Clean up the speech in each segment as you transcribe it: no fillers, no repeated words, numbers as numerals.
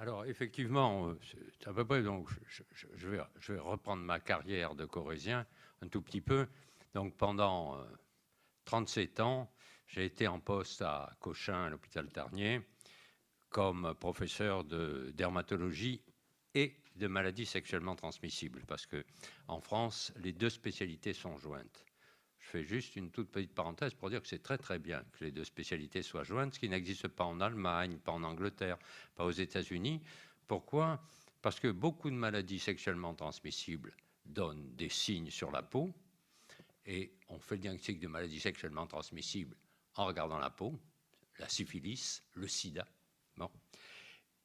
Alors, effectivement, c'est à peu près. Donc, je vais reprendre ma carrière de corésien un tout petit peu. Donc, pendant 37 ans, j'ai été en poste à Cochin, à l'hôpital Tarnier, comme professeur de dermatologie et de maladies sexuellement transmissibles, parce que en France, les deux spécialités sont jointes. Je fais juste une toute petite parenthèse pour dire que c'est très très bien que les deux spécialités soient jointes, ce qui n'existe pas en Allemagne, pas en Angleterre, pas aux États-Unis. Pourquoi? Parce que beaucoup de maladies sexuellement transmissibles donnent des signes sur la peau, et on fait le diagnostic de maladies sexuellement transmissibles en regardant la peau, la syphilis, le sida. Bon.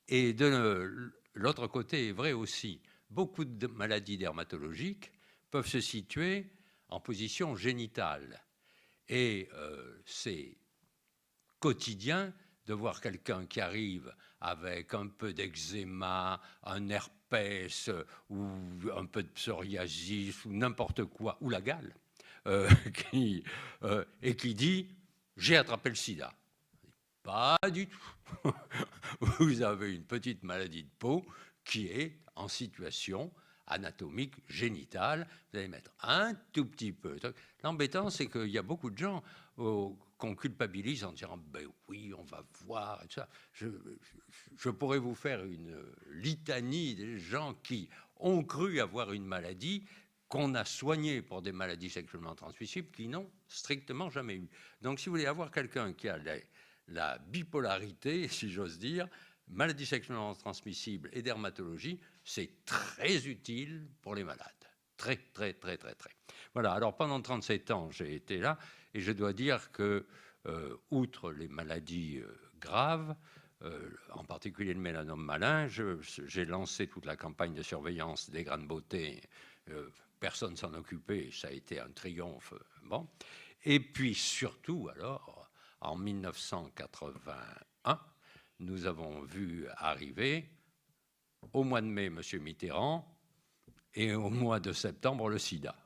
Et de l'autre côté est vrai aussi, beaucoup de maladies dermatologiques peuvent se situer en position génitale. Et c'est quotidien de voir quelqu'un qui arrive avec un peu d'eczéma, un herpès ou un peu de psoriasis ou n'importe quoi, ou la gale, et qui dit « j'ai attrapé le sida ». Pas du tout. Vous avez une petite maladie de peau qui est en situation anatomique génitale. Vous allez mettre un tout petit peu. L'embêtant, c'est qu'il y a beaucoup de gens qu'on culpabilise en disant ben oui, on va voir. Et tout ça. Je pourrais vous faire une litanie des gens qui ont cru avoir une maladie qu'on a soignée pour des maladies sexuellement transmissibles qui n'ont strictement jamais eu. Donc, si vous voulez avoir quelqu'un qui a la bipolarité, si j'ose dire, maladie sexuellement transmissible et dermatologie, c'est très utile pour les malades. Très, très, très, très, très. Voilà, alors pendant 37 ans, j'ai été là, et je dois dire que, outre les maladies graves, en particulier le mélanome malin, j'ai lancé toute la campagne de surveillance des grains de beauté. Personne s'en occupait, ça a été un triomphe. Bon. Et puis surtout, alors, en 1981, nous avons vu arriver au mois de mai M. Mitterrand et au mois de septembre le sida.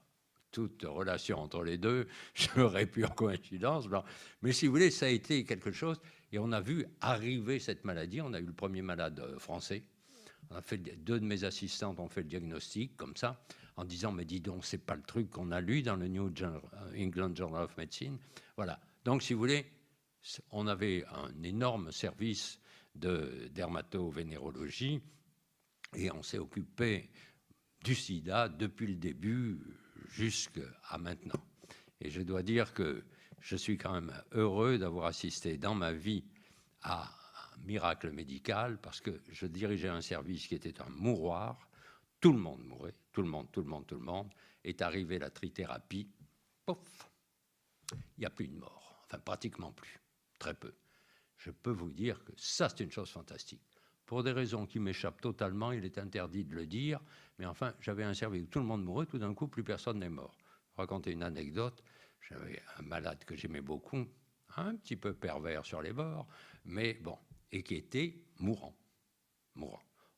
Toute relation entre les deux serait pure coïncidence. Mais si vous voulez, ça a été quelque chose. Et on a vu arriver cette maladie. On a eu le premier malade français. On a fait, deux de mes assistantes ont fait le diagnostic comme ça, en disant mais dis donc, c'est pas le truc qu'on a lu dans le New England Journal of Medicine. Voilà. Donc si vous voulez, on avait un énorme service de dermatovénérologie et on s'est occupé du sida depuis le début jusqu'à maintenant. Et je dois dire que je suis quand même heureux d'avoir assisté dans ma vie à un miracle médical, parce que je dirigeais un service qui était un mouroir. Tout le monde mourait, tout le monde. Est arrivée la trithérapie, pouf, il n'y a plus de mort, enfin pratiquement plus, très peu. Je peux vous dire que ça, c'est une chose fantastique. Pour des raisons qui m'échappent totalement, il est interdit de le dire, mais enfin, j'avais un service où tout le monde mourait, tout d'un coup, plus personne n'est mort. Je vais raconter une anecdote. J'avais un malade que j'aimais beaucoup, un petit peu pervers sur les bords, mais bon, et qui était mourant.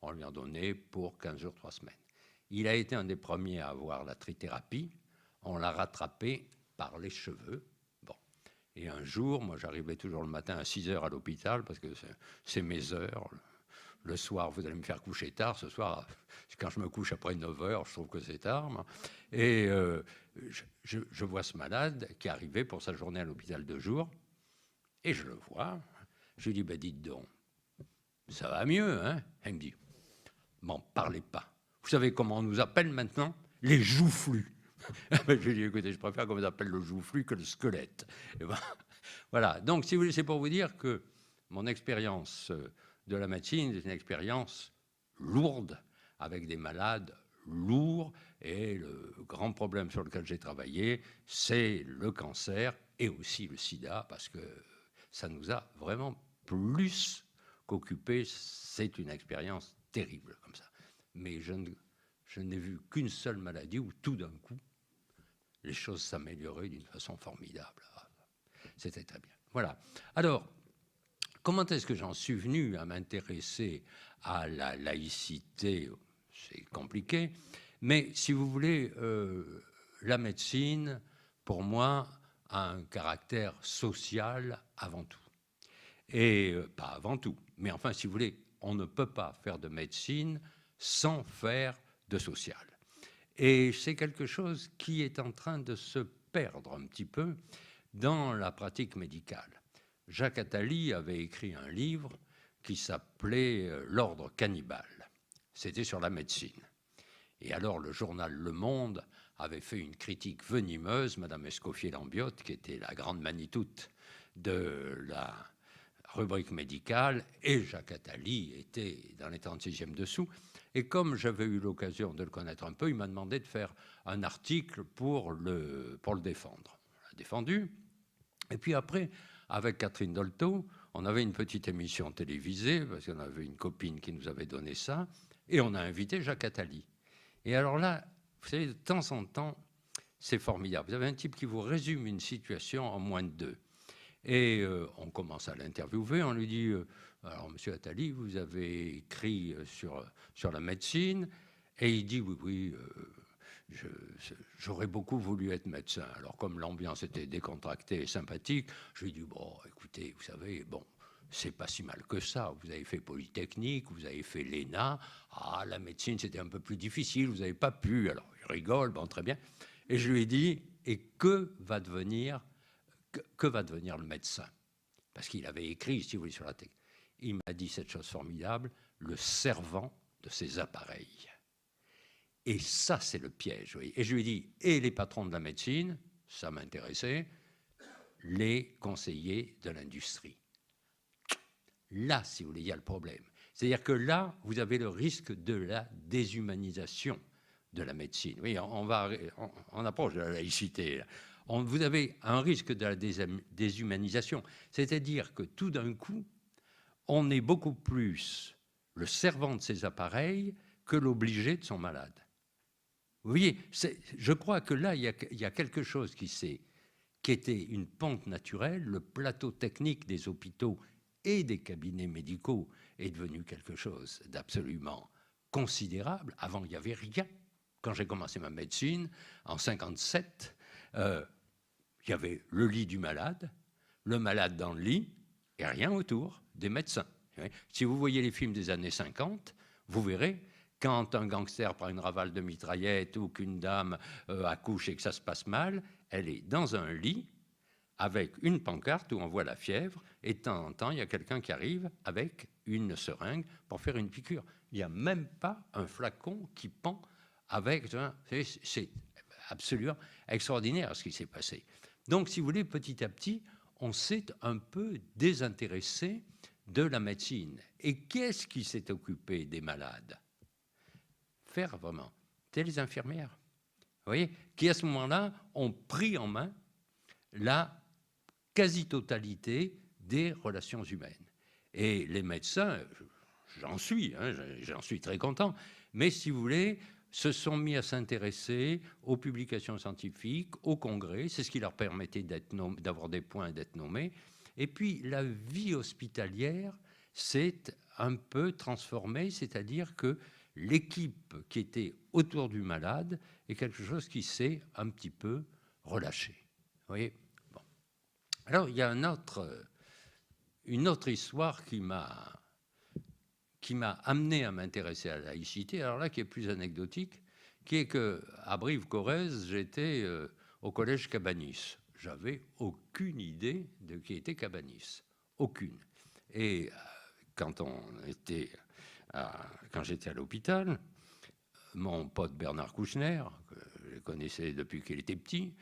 On lui en donnait pour 15 jours, 3 semaines. Il a été un des premiers à avoir la trithérapie. On l'a rattrapé par les cheveux. Bon. Et un jour, moi, j'arrivais toujours le matin à 6 heures à l'hôpital, parce que c'est mes heures. Le soir, vous allez me faire coucher tard. Ce soir, quand je me couche après 9 heures, je trouve que c'est tard. Et je vois ce malade qui arrivait pour sa journée à l'hôpital de jour. Et je le vois. Je lui dis, ben, dites donc, ça va mieux, hein? Elle me dit, m'en parlez pas. Vous savez comment on nous appelle maintenant? Les joufflus. Je lui dis, écoutez, je préfère qu'on vous appelle le joufflu que le squelette. Et ben, voilà. Donc, si vous voulez, c'est pour vous dire que mon expérience de la médecine est une expérience lourde, avec des malades lourds. Et le grand problème sur lequel j'ai travaillé, c'est le cancer et aussi le sida, parce que ça nous a vraiment plus qu'occupé. C'est une expérience terrible comme ça. Mais je n'ai vu qu'une seule maladie où tout d'un coup, les choses s'amélioraient d'une façon formidable. C'était très bien. Voilà. Alors, comment est-ce que j'en suis venu à m'intéresser à la laïcité? C'est compliqué. Mais si vous voulez, la médecine, pour moi, a un caractère social avant tout. Et pas avant tout, mais enfin, si vous voulez, on ne peut pas faire de médecine sans faire de social. Et c'est quelque chose qui est en train de se perdre un petit peu dans la pratique médicale. Jacques Attali avait écrit un livre qui s'appelait L'ordre cannibale. C'était sur la médecine. Et alors le journal Le Monde avait fait une critique venimeuse, Madame Escoffier-Lambiotte, qui était la grande manitoute de la rubrique médicale, et Jacques Attali était dans les 36e dessous. Et comme j'avais eu l'occasion de le connaître un peu, il m'a demandé de faire un article pour le défendre. On l'a défendu. Et puis après, avec Catherine Dolto, on avait une petite émission télévisée, parce qu'on avait une copine qui nous avait donné ça, et on a invité Jacques Attali. Et alors là, vous savez, de temps en temps, c'est formidable. Vous avez un type qui vous résume une situation en moins de 2. Et on commence à l'interviewer, on lui dit alors, monsieur Attali, vous avez écrit sur la médecine, et il dit oui, j'aurais beaucoup voulu être médecin. Alors, comme l'ambiance était décontractée et sympathique, je lui ai dit bon, écoutez, vous savez, bon, c'est pas si mal que ça. Vous avez fait Polytechnique, vous avez fait l'ENA. Ah, la médecine, c'était un peu plus difficile, vous n'avez pas pu. Alors, il rigole, bon, très bien. Et je lui ai dit, et que va devenir le médecin? Parce qu'il avait écrit, si vous voulez, sur la tech. Il m'a dit cette chose formidable, le servant de ses appareils. Et ça, c'est le piège. Oui. Et je lui ai dit, et les patrons de la médecine, ça m'intéressait, les conseillers de l'industrie. Là, si vous voulez, il y a le problème. C'est-à-dire que là, vous avez le risque de la déshumanisation de la médecine. Oui, on approche de la laïcité. Vous avez un risque de la déshumanisation. C'est-à-dire que tout d'un coup, on est beaucoup plus le servant de ses appareils que l'obligé de son malade. Vous voyez, je crois que là, il y a quelque chose qui était une pente naturelle. Le plateau technique des hôpitaux et des cabinets médicaux est devenu quelque chose d'absolument considérable. Avant, il n'y avait rien. Quand j'ai commencé ma médecine, en 1957, il y avait le lit du malade, le malade dans le lit, et rien autour, des médecins. Si vous voyez les films des années 50, vous verrez, quand un gangster prend une rafale de mitraillette ou qu'une dame accouche et que ça se passe mal, elle est dans un lit avec une pancarte où on voit la fièvre, et de temps en temps, il y a quelqu'un qui arrive avec une seringue pour faire une piqûre. Il n'y a même pas un flacon qui pend avec... C'est absolument extraordinaire ce qui s'est passé. Donc, si vous voulez, petit à petit, on s'est un peu désintéressé de la médecine. Et qu'est-ce qui s'est occupé des malades? Faire vraiment. C'était les infirmières, vous voyez, qui à ce moment-là ont pris en main la quasi-totalité des relations humaines. Et les médecins, j'en suis très content, mais si vous voulez, se sont mis à s'intéresser aux publications scientifiques, aux congrès, c'est ce qui leur permettait d'avoir des points, d'être nommés. Et puis la vie hospitalière s'est un peu transformée, c'est-à-dire que l'équipe qui était autour du malade est quelque chose qui s'est un petit peu relâché. Vous voyez? Bon. Alors, il y a une autre histoire qui m'a amené à m'intéresser à la laïcité, alors là, qui est plus anecdotique, qui est qu'à Brive-Corrèze, j'étais au collège Cabanis. J'avais aucune idée de qui était Cabanis. Aucune. Et quand j'étais à l'hôpital, mon pote Bernard Kouchner, que je connaissais depuis qu'il était petit,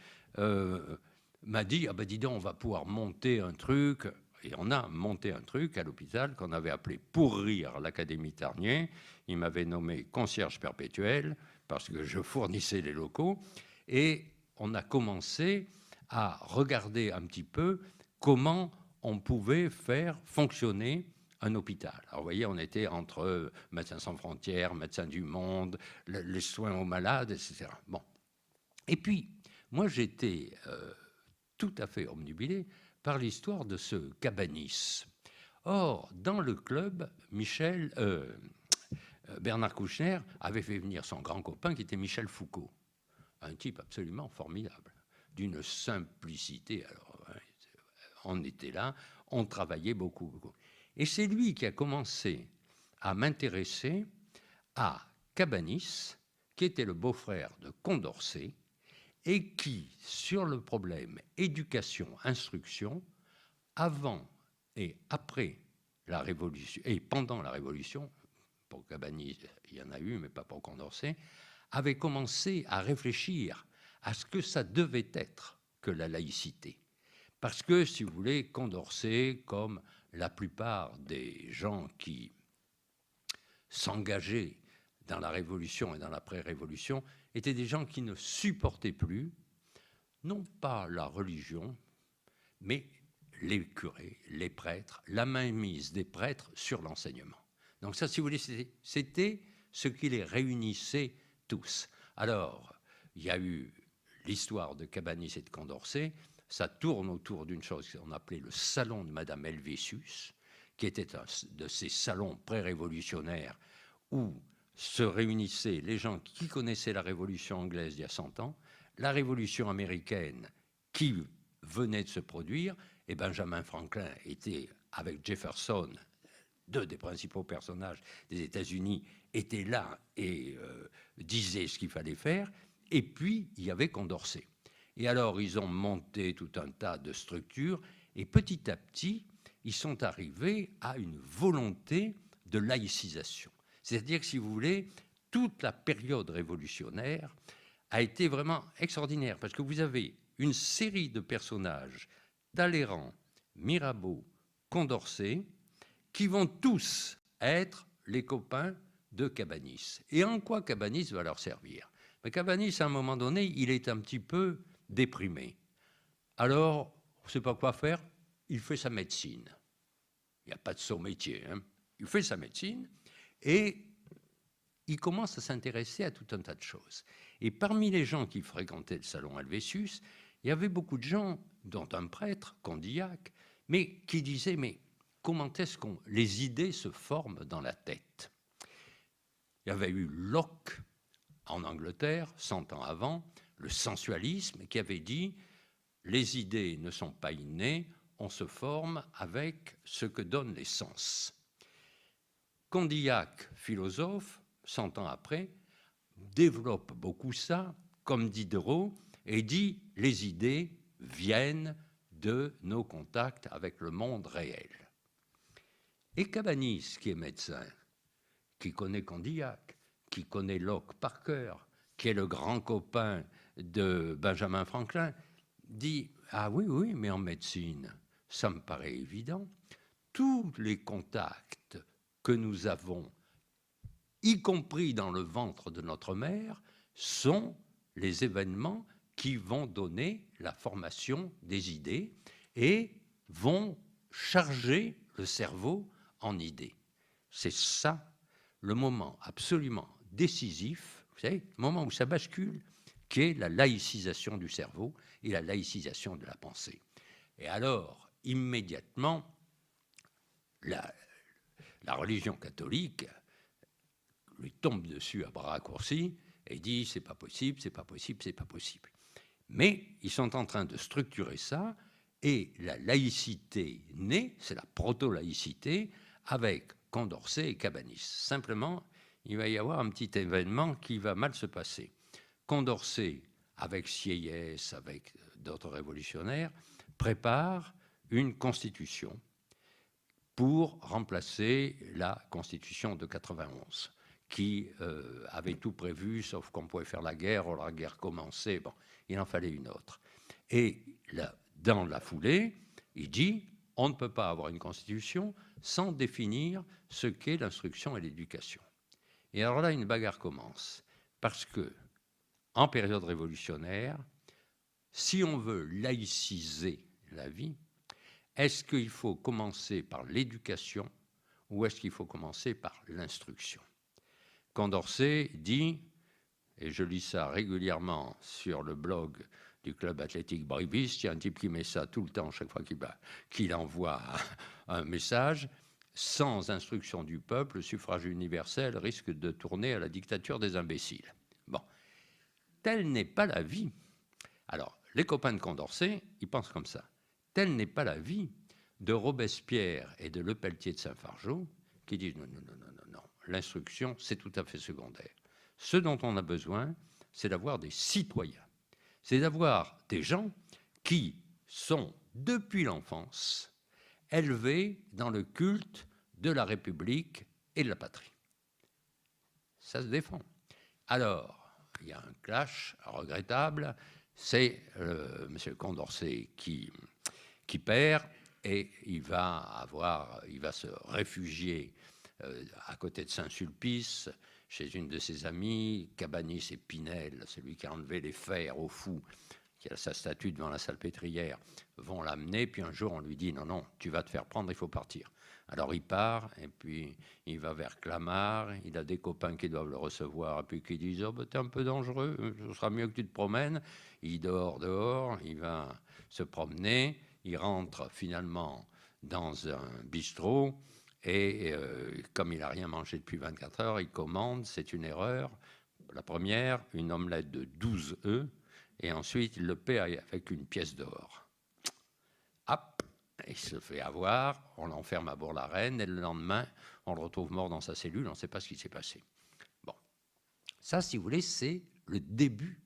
m'a dit « Ah ben dis donc, on va pouvoir monter un truc ». Et on a monté un truc à l'hôpital qu'on avait appelé Pour rire l'Académie Tarnier. Il m'avait nommé concierge perpétuel parce que je fournissais les locaux. Et on a commencé à regarder un petit peu comment on pouvait faire fonctionner un hôpital. Alors, vous voyez, on était entre Médecins sans frontières, Médecins du monde, les soins aux malades, etc. Bon. Et puis, moi, j'étais tout à fait omnubilé par l'histoire de ce Cabanis. Or, dans le club, Bernard Kouchner avait fait venir son grand copain qui était Michel Foucault, un type absolument formidable, d'une simplicité. Alors, on était là, on travaillait beaucoup. Et c'est lui qui a commencé à m'intéresser à Cabanis, qui était le beau-frère de Condorcet, et qui, sur le problème éducation-instruction, avant et après la Révolution, et pendant la Révolution, pour Cabanis, il y en a eu, mais pas pour Condorcet, avait commencé à réfléchir à ce que ça devait être que la laïcité. Parce que, si vous voulez, Condorcet, comme la plupart des gens qui s'engageaient dans la Révolution et dans l'après-Révolution, étaient des gens qui ne supportaient plus, non pas la religion, mais les curés, les prêtres, la mainmise des prêtres sur l'enseignement. Donc ça, si vous voulez, c'était ce qui les réunissait tous. Alors, il y a eu l'histoire de Cabanis et de Condorcet. Ça tourne autour d'une chose qu'on appelait le salon de Madame Helvétius, qui était un de ces salons pré-révolutionnaires où se réunissaient les gens qui connaissaient la Révolution anglaise il y a 100 ans, la Révolution américaine qui venait de se produire, et Benjamin Franklin était, avec Jefferson, deux des principaux personnages des États-Unis, étaient là et disaient ce qu'il fallait faire, et puis il y avait Condorcet. Et alors ils ont monté tout un tas de structures, et petit à petit, ils sont arrivés à une volonté de laïcisation. C'est-à-dire que, si vous voulez, toute la période révolutionnaire a été vraiment extraordinaire, parce que vous avez une série de personnages, Talleyrand, Mirabeau, Condorcet, qui vont tous être les copains de Cabanis. Et en quoi Cabanis va leur servir? Mais Cabanis, à un moment donné, il est un petit peu déprimé. Alors, on ne sait pas quoi faire, il fait sa médecine. Il n'y a pas de saut métier, hein. Il fait sa médecine et il commence à s'intéresser à tout un tas de choses. Et parmi les gens qui fréquentaient le salon Helvétius, il y avait beaucoup de gens, dont un prêtre, Condillac, mais qui disaient, mais comment est-ce que les idées se forment dans la tête? Il y avait eu Locke en Angleterre, 100 ans avant, le sensualisme, qui avait dit les idées ne sont pas innées, on se forme avec ce que donnent les sens. Condillac, philosophe, 100 ans après, développe beaucoup ça, comme Diderot, et dit les idées viennent de nos contacts avec le monde réel. Et Cabanis, qui est médecin, qui connaît Condillac, qui connaît Locke par cœur, qui est le grand copain de Benjamin Franklin, dit « Ah oui, oui, mais en médecine, ça me paraît évident. Tous les contacts que nous avons, y compris dans le ventre de notre mère, sont les événements qui vont donner la formation des idées et vont charger le cerveau en idées. » C'est ça le moment absolument décisif, vous savez, le moment où ça bascule, qui est la laïcisation du cerveau et la laïcisation de la pensée. Et alors, immédiatement, la religion catholique lui tombe dessus à bras raccourcis et dit « c'est pas possible, c'est pas possible, c'est pas possible ». Mais ils sont en train de structurer ça, et la laïcité naît, c'est la proto-laïcité, avec Condorcet et Cabanis. Simplement, il va y avoir un petit événement qui va mal se passer. Condorcet, avec Sieyès, avec d'autres révolutionnaires, prépare une constitution pour remplacer la constitution de 91, qui avait tout prévu, sauf qu'on pouvait faire la guerre, la guerre commençait, bon, il en fallait une autre. Et là, dans la foulée, il dit, on ne peut pas avoir une constitution sans définir ce qu'est l'instruction et l'éducation. Et alors là, une bagarre commence, parce que, en période révolutionnaire, si on veut laïciser la vie, est-ce qu'il faut commencer par l'éducation ou est-ce qu'il faut commencer par l'instruction? Condorcet dit, et je lis ça régulièrement sur le blog du club athlétique Bribis, il y a un type qui met ça tout le temps, chaque fois qu'il envoie un message, sans instruction du peuple, le suffrage universel risque de tourner à la dictature des imbéciles. Bon, telle n'est pas la vie. Alors, les copains de Condorcet, ils pensent comme ça. Telle n'est pas la vie de Robespierre et de Lepelletier de Saint-Fargeau, qui disent non, non, non, non, non, non. L'instruction, c'est tout à fait secondaire. Ce dont on a besoin, c'est d'avoir des citoyens. C'est d'avoir des gens qui sont, depuis l'enfance, élevés dans le culte de la République et de la patrie. Ça se défend. Alors, il y a un clash regrettable, c'est M. Condorcet qui perd, et il va se réfugier à côté de Saint-Sulpice, chez une de ses amies, Cabanis et Pinel, celui qui a enlevé les fers au fou, qui a sa statue devant la Salpêtrière, vont l'amener, puis un jour on lui dit non, non, tu vas te faire prendre, il faut partir. Alors il part, et puis il va vers Clamart, il a des copains qui doivent le recevoir, et puis qui disent oh, ben, t'es un peu dangereux, ce sera mieux que tu te promènes. Il dehors, il va se promener, il rentre finalement dans un bistrot, et comme il n'a rien mangé depuis 24 heures, il commande, c'est une erreur. La première, une omelette de 12 œufs, et ensuite il le paie avec une pièce d'or. Hop, il se fait avoir, on l'enferme à Bourg-la-Reine, et le lendemain, on le retrouve mort dans sa cellule, on ne sait pas ce qui s'est passé. Bon, ça, si vous voulez, c'est le début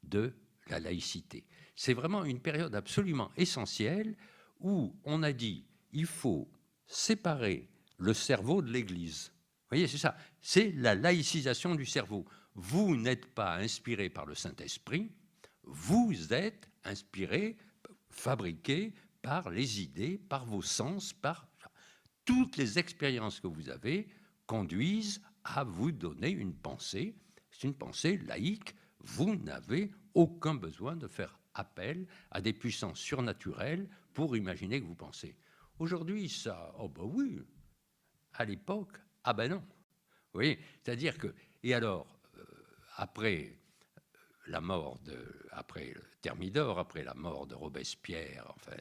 de la laïcité. C'est vraiment une période absolument essentielle où on a dit il faut séparer le cerveau de l'Église. Vous voyez, c'est ça. C'est la laïcisation du cerveau. Vous n'êtes pas inspiré par le Saint-Esprit, vous êtes inspiré, fabriqué par les idées, par vos sens, par toutes les expériences que vous avez conduisent à vous donner une pensée. C'est une pensée laïque. Vous n'avez aucun besoin de faire appel à des puissances surnaturelles pour imaginer que vous pensez. Aujourd'hui, ça, oh ben oui. À l'époque, ah ben non. Vous voyez, c'est-à-dire que, et alors, après la mort après le Thermidor, après la mort de Robespierre, enfin,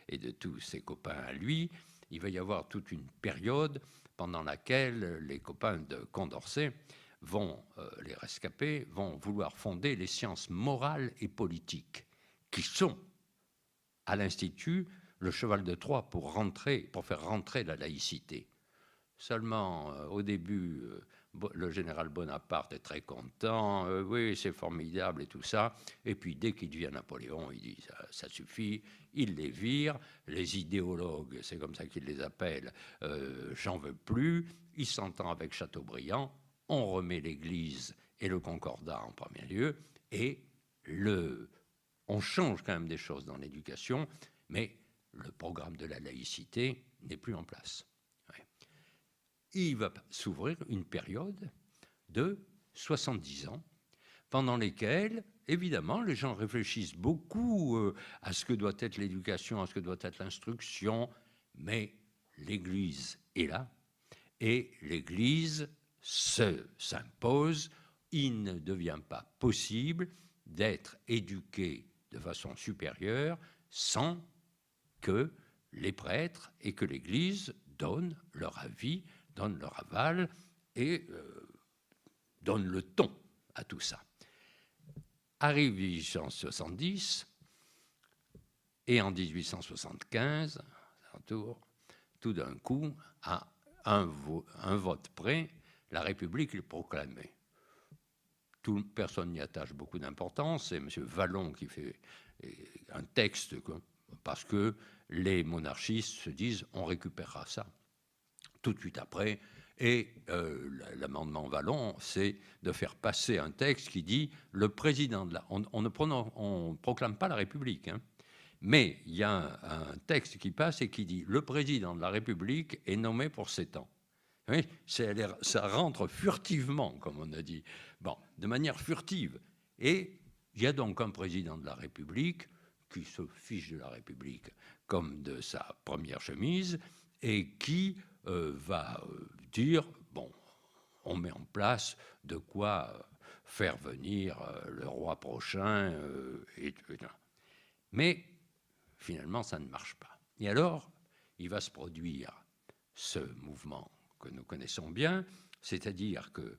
et de tous ses copains à lui, il va y avoir toute une période pendant laquelle les copains de Condorcet les rescapés, vont vouloir fonder les sciences morales et politiques, qui sont, à l'Institut, le cheval de Troie pour faire rentrer la laïcité. Seulement, au début, le général Bonaparte est très content, oui, c'est formidable et tout ça. Et puis, dès qu'il devient Napoléon, il dit ça suffit, il les vire. Les idéologues, c'est comme ça qu'il les appelle, j'en veux plus. Il s'entend avec Chateaubriand, on remet l'Église et le Concordat en premier lieu, et on change quand même des choses dans l'éducation, mais le programme de la laïcité n'est plus en place. Il va s'ouvrir une période de 70 ans, pendant lesquelles, évidemment, les gens réfléchissent beaucoup à ce que doit être l'éducation, à ce que doit être l'instruction, mais l'Église est là, et l'Église s'impose. Il ne devient pas possible d'être éduqué de façon supérieure sans que les prêtres et que l'Église donnent leur avis, donnent leur aval et donnent le ton à tout ça. Arrive 1870 et en 1875, tout d'un coup, à un vote près, la République est proclamée. Personne n'y attache beaucoup d'importance, c'est M. Vallon qui fait un texte parce que les monarchistes se disent on récupérera ça tout de suite après, et l'amendement Vallon, c'est de faire passer un texte qui dit le président de la... On ne proclame pas la République, hein, mais il y a un texte qui passe et qui dit le président de la République est nommé pour 7 ans. Oui, ça rentre furtivement, comme on a dit, bon, de manière furtive. Et il y a donc un président de la République qui se fiche de la République comme de sa première chemise et qui va dire, bon, on met en place de quoi faire venir le roi prochain. Mais finalement, ça ne marche pas. Et alors, il va se produire ce mouvement que nous connaissons bien, c'est-à-dire que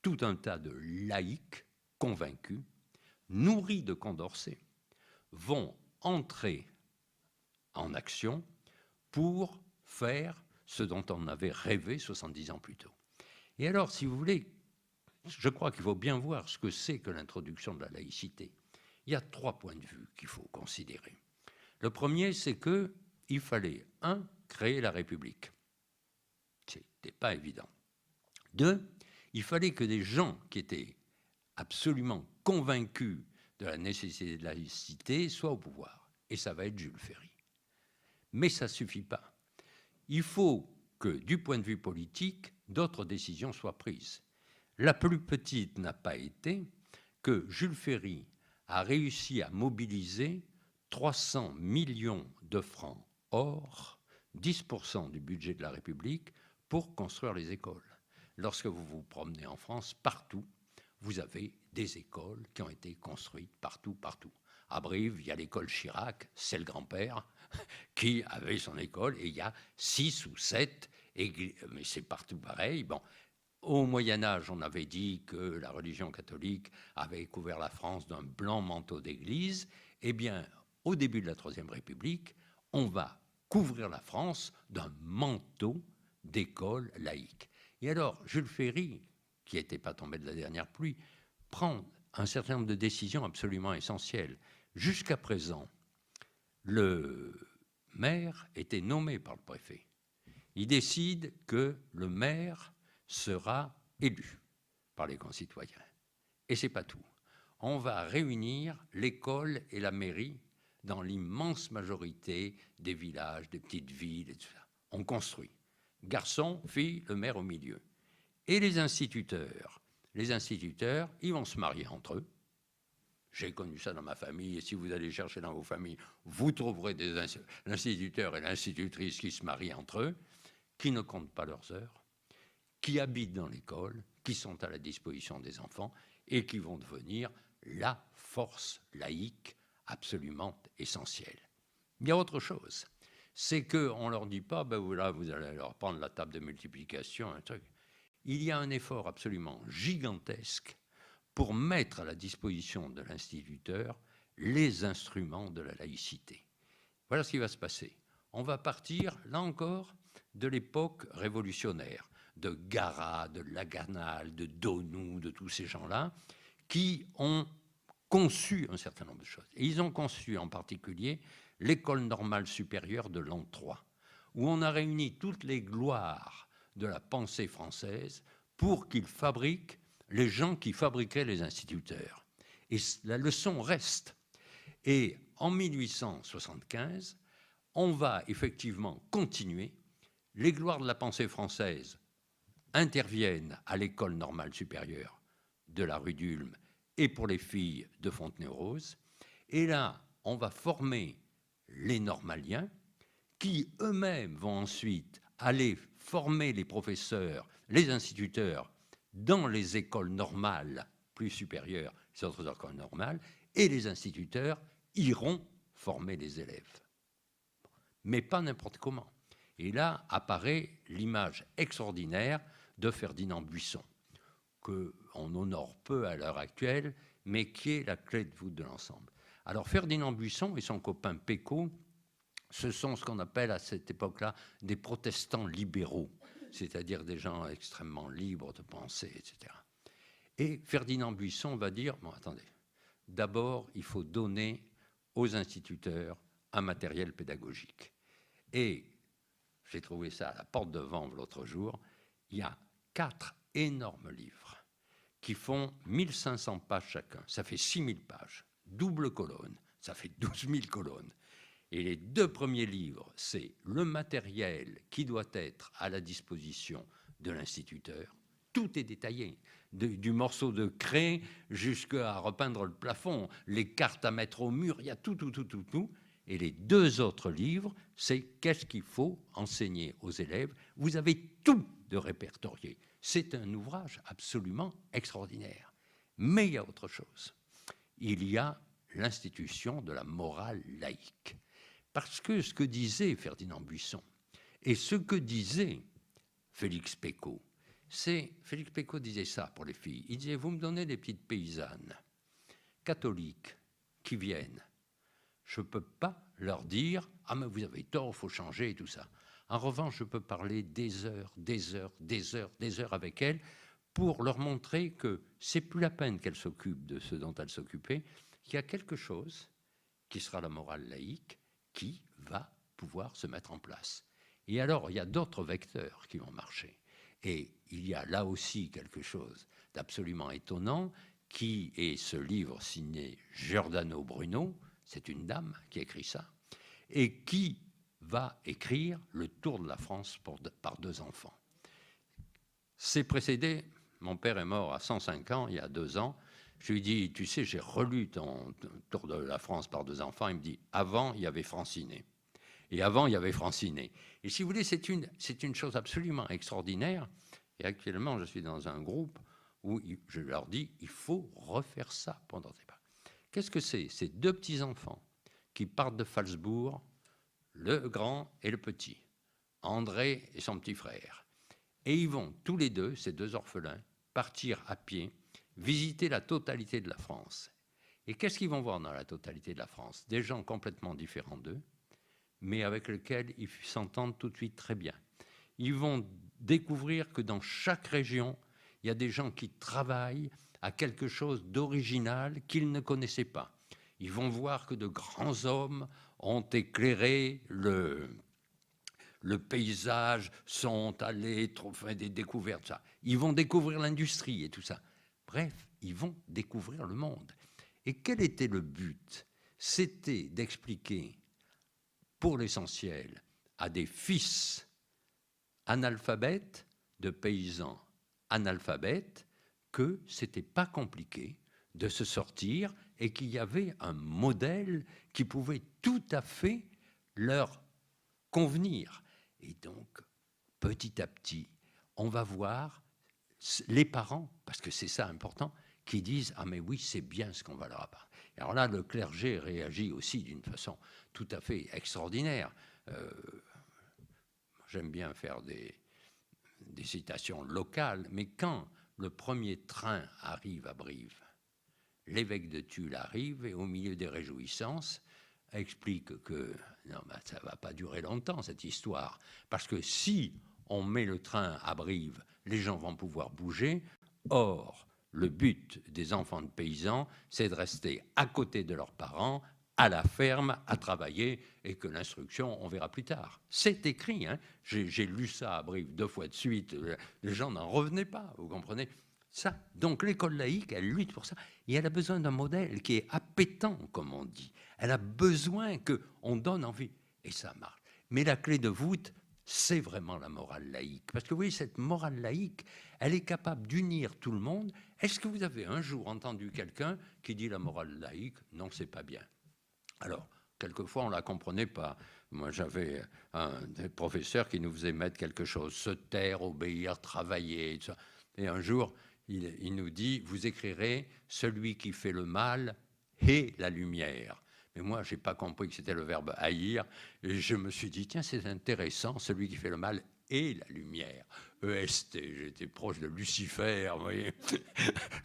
tout un tas de laïcs convaincus, nourris de Condorcet, vont entrer en action pour faire ce dont on avait rêvé 70 ans plus tôt. Et alors, si vous voulez, je crois qu'il faut bien voir ce que c'est que l'introduction de la laïcité. Il y a 3 points de vue qu'il faut considérer. Le premier, c'est qu'il fallait, 1, créer la République. Ce n'était pas évident. 2, il fallait que des gens qui étaient absolument convaincus de la nécessité de la laïcité soient au pouvoir. Et ça va être Jules Ferry. Mais ça ne suffit pas. Il faut que, du point de vue politique, d'autres décisions soient prises. La plus petite n'a pas été que Jules Ferry a réussi à mobiliser 300 millions de francs or, 10% du budget de la République, pour construire les écoles. Lorsque vous vous promenez en France, partout, vous avez des écoles qui ont été construites partout. À Brive, il y a l'école Chirac, c'est le grand-père qui avait son école, et il y a 6 ou 7 églises, mais c'est partout pareil. Bon, au Moyen-Âge, on avait dit que la religion catholique avait couvert la France d'un blanc manteau d'église. Eh bien, au début de la Troisième République, on va couvrir la France d'un manteau d'écoles laïques. Et alors, Jules Ferry, qui n'était pas tombé de la dernière pluie, prend un certain nombre de décisions absolument essentielles. Jusqu'à présent, le maire était nommé par le préfet. Il décide que le maire sera élu par les concitoyens. Et ce n'est pas tout. On va réunir l'école et la mairie dans l'immense majorité des villages, des petites villes, et tout ça. On construit. Garçon, fille, le maire au milieu. Et les instituteurs, ils vont se marier entre eux. J'ai connu ça dans ma famille, et si vous allez chercher dans vos familles, vous trouverez l'instituteur et l'institutrice qui se marient entre eux, qui ne comptent pas leurs heures, qui habitent dans l'école, qui sont à la disposition des enfants et qui vont devenir la force laïque absolument essentielle. Il y a autre chose, c'est qu'on ne leur dit pas, ben voilà, vous allez leur prendre la table de multiplication, un truc. Il y a un effort absolument gigantesque pour mettre à la disposition de l'instituteur les instruments de la laïcité. Voilà ce qui va se passer. On va partir, là encore, de l'époque révolutionnaire, de Garat, de Laganal, de Donou, de tous ces gens-là, qui ont conçu un certain nombre de choses. Et ils ont conçu en particulier l'école normale supérieure de l'an 3, où on a réuni toutes les gloires de la pensée française pour qu'ils fabriquent les gens qui fabriquaient les instituteurs. Et la leçon reste. Et en 1875, on va effectivement continuer. Les gloires de la pensée française interviennent à l'école normale supérieure de la rue d'Ulm et pour les filles de Fontenay-aux-Roses. Et là, on va former les normaliens qui eux-mêmes vont ensuite aller former les professeurs, les instituteurs dans les écoles normales plus supérieures, les autres écoles normales, et les instituteurs iront former les élèves. Mais pas n'importe comment. Et là apparaît l'image extraordinaire de Ferdinand Buisson, qu'on honore peu à l'heure actuelle, mais qui est la clé de voûte de l'ensemble. Alors Ferdinand Buisson et son copain Pécaud, ce sont ce qu'on appelle à cette époque-là des protestants libéraux, c'est-à-dire des gens extrêmement libres de penser, etc. Et Ferdinand Buisson va dire, bon, attendez, d'abord, il faut donner aux instituteurs un matériel pédagogique. Et j'ai trouvé ça à la porte de Vanves l'autre jour, il y a 4 énormes livres qui font 1500 pages chacun. Ça fait 6000 pages, double colonne, ça fait 12 000 colonnes. Et les 2 premiers livres, c'est le matériel qui doit être à la disposition de l'instituteur. Tout est détaillé, du morceau de craie jusqu'à repeindre le plafond, les cartes à mettre au mur, il y a tout. Et les 2 autres livres, c'est qu'est-ce qu'il faut enseigner aux élèves. Vous avez tout de répertorié. C'est un ouvrage absolument extraordinaire. Mais il y a autre chose. Il y a l'institution de la morale laïque. Parce que ce que disait Ferdinand Buisson et ce que disait Félix Pécaud, Félix Pécaud disait ça pour les filles. Il disait, vous me donnez des petites paysannes catholiques qui viennent. Je ne peux pas leur dire, ah mais vous avez tort, il faut changer et tout ça. En revanche, je peux parler des heures, des heures, des heures, des heures avec elles pour leur montrer que c'est plus la peine qu'elles s'occupent de ce dont elles s'occupaient, qu'il y a quelque chose qui sera la morale laïque qui va pouvoir se mettre en place. Et alors, il y a d'autres vecteurs qui vont marcher. Et il y a là aussi quelque chose d'absolument étonnant, qui est ce livre signé Giordano Bruno, c'est une dame qui écrit ça, et qui va écrire Le Tour de la France par 2 enfants. C'est précédé, mon père est mort à 105 ans, il y a 2 ans, je lui dis, tu sais, j'ai relu ton Tour de la France par 2 enfants, il me dit, avant, il y avait Francinet. Et avant, il y avait Francinet. Et si vous voulez, c'est une chose absolument extraordinaire. Et actuellement, je suis dans un groupe où je leur dis, il faut refaire ça pendant ces pas. Qu'est-ce que c'est? C'est 2 petits-enfants qui partent de Phalsbourg, le grand et le petit, André et son petit frère. Et ils vont tous les deux, ces 2 orphelins, partir à pied, visiter la totalité de la France. Et qu'est-ce qu'ils vont voir dans la totalité de la France? Des gens complètement différents d'eux, mais avec lesquels ils s'entendent tout de suite très bien. Ils vont découvrir que dans chaque région, il y a des gens qui travaillent à quelque chose d'original qu'ils ne connaissaient pas. Ils vont voir que de grands hommes ont éclairé le paysage, sont allés faire des découvertes. Ça. Ils vont découvrir l'industrie et tout ça. Bref, ils vont découvrir le monde. Et quel était le but? C'était d'expliquer, pour l'essentiel, à des fils analphabètes, de paysans analphabètes, que c'était pas compliqué de se sortir et qu'il y avait un modèle qui pouvait tout à fait leur convenir. Et donc, petit à petit, on va voir les parents, parce que c'est ça important, qui disent « Ah mais oui, c'est bien ce qu'on va leur apprendre ». Alors là, le clergé réagit aussi d'une façon tout à fait extraordinaire. J'aime bien faire des citations locales, mais quand le premier train arrive à Brive, l'évêque de Tulle arrive et au milieu des réjouissances explique que non, ben, ça ne va pas durer longtemps cette histoire, parce que si on met le train à Brive, les gens vont pouvoir bouger. Or, le but des enfants de paysans, c'est de rester à côté de leurs parents, à la ferme, à travailler, et que l'instruction, on verra plus tard. C'est écrit, hein. J'ai lu ça à Brive 2 fois de suite, les gens n'en revenaient pas, vous comprenez ça. Donc l'école laïque, elle lutte pour ça, et elle a besoin d'un modèle qui est appétant, comme on dit. Elle a besoin qu'on donne envie, et ça marche. Mais la clé de voûte, c'est vraiment la morale laïque. Parce que vous voyez, cette morale laïque, elle est capable d'unir tout le monde. Est-ce que vous avez un jour entendu quelqu'un qui dit la morale laïque? Non, c'est pas bien. Alors, quelquefois, on ne la comprenait pas. Moi, j'avais un des professeurs qui nous faisait mettre quelque chose, se taire, obéir, travailler. Et, et un jour, il nous dit, vous écrirez celui qui fait le mal et la lumière. Mais moi, je n'ai pas compris que c'était le verbe haïr. Et je me suis dit, tiens, c'est intéressant, celui qui fait le mal et la lumière. EST, j'étais proche de Lucifer, vous voyez,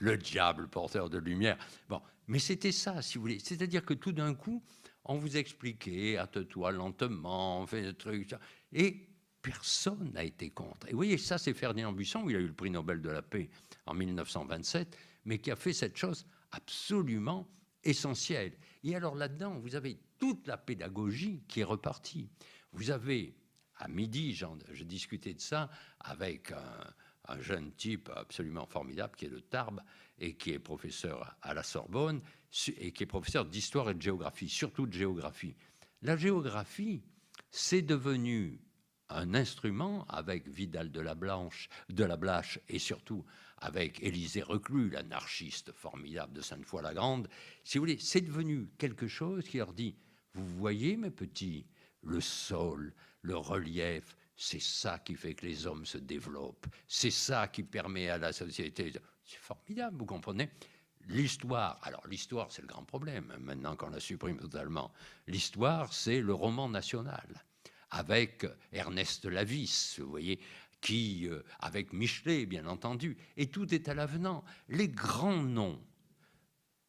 le diable porteur de lumière. Bon, mais c'était ça, si vous voulez. C'est-à-dire que tout d'un coup, on vous expliquait, hâte-toi lentement, on fait des trucs, et personne n'a été contre. Et vous voyez, ça, c'est Ferdinand Buisson, il a eu le prix Nobel de la paix en 1927, mais qui a fait cette chose absolument essentielle. Et alors là-dedans, vous avez toute la pédagogie qui est repartie. Vous avez, à midi, je discutais de ça avec un jeune type absolument formidable qui est de Tarbes et qui est professeur à la Sorbonne et qui est professeur d'histoire et de géographie, surtout de géographie. La géographie, c'est devenu un instrument avec Vidal de la Blache et surtout avec Élisée Reclus, l'anarchiste formidable de Sainte-Foy-la-Grande. Si vous voulez, c'est devenu quelque chose qui leur dit, vous voyez mes petits, le sol, le relief, c'est ça qui fait que les hommes se développent, c'est ça qui permet à la société. C'est formidable, vous comprenez? L'histoire, alors l'histoire c'est le grand problème, maintenant qu'on la supprime totalement. L'histoire c'est le roman national, avec Ernest Lavis, vous voyez, qui, avec Michelet bien entendu, et tout est à l'avenant. Les grands noms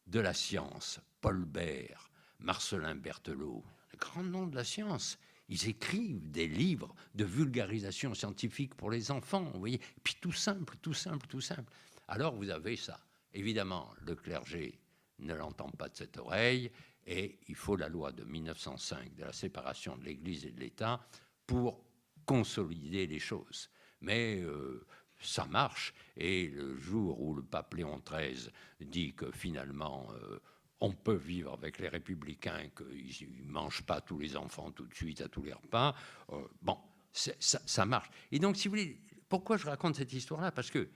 de la science, Paul Bert, Marcellin Berthelot, les grands noms de la science, Ils écrivent des livres de vulgarisation scientifique pour les enfants, vous voyez. Et puis tout simple, tout simple, tout simple. Alors vous avez ça. Évidemment, le clergé ne l'entend pas de cette oreille, et il faut la loi de 1905 de la séparation de l'Église et de l'État pour consolider les choses. Mais ça marche, et le jour où le pape Léon XIII dit que finalement on peut vivre avec les républicains, qu'ils ne mangent pas tous les enfants tout de suite à tous les repas, bon, ça marche. Et donc, si vous voulez, pourquoi je raconte cette histoire-là? Parce que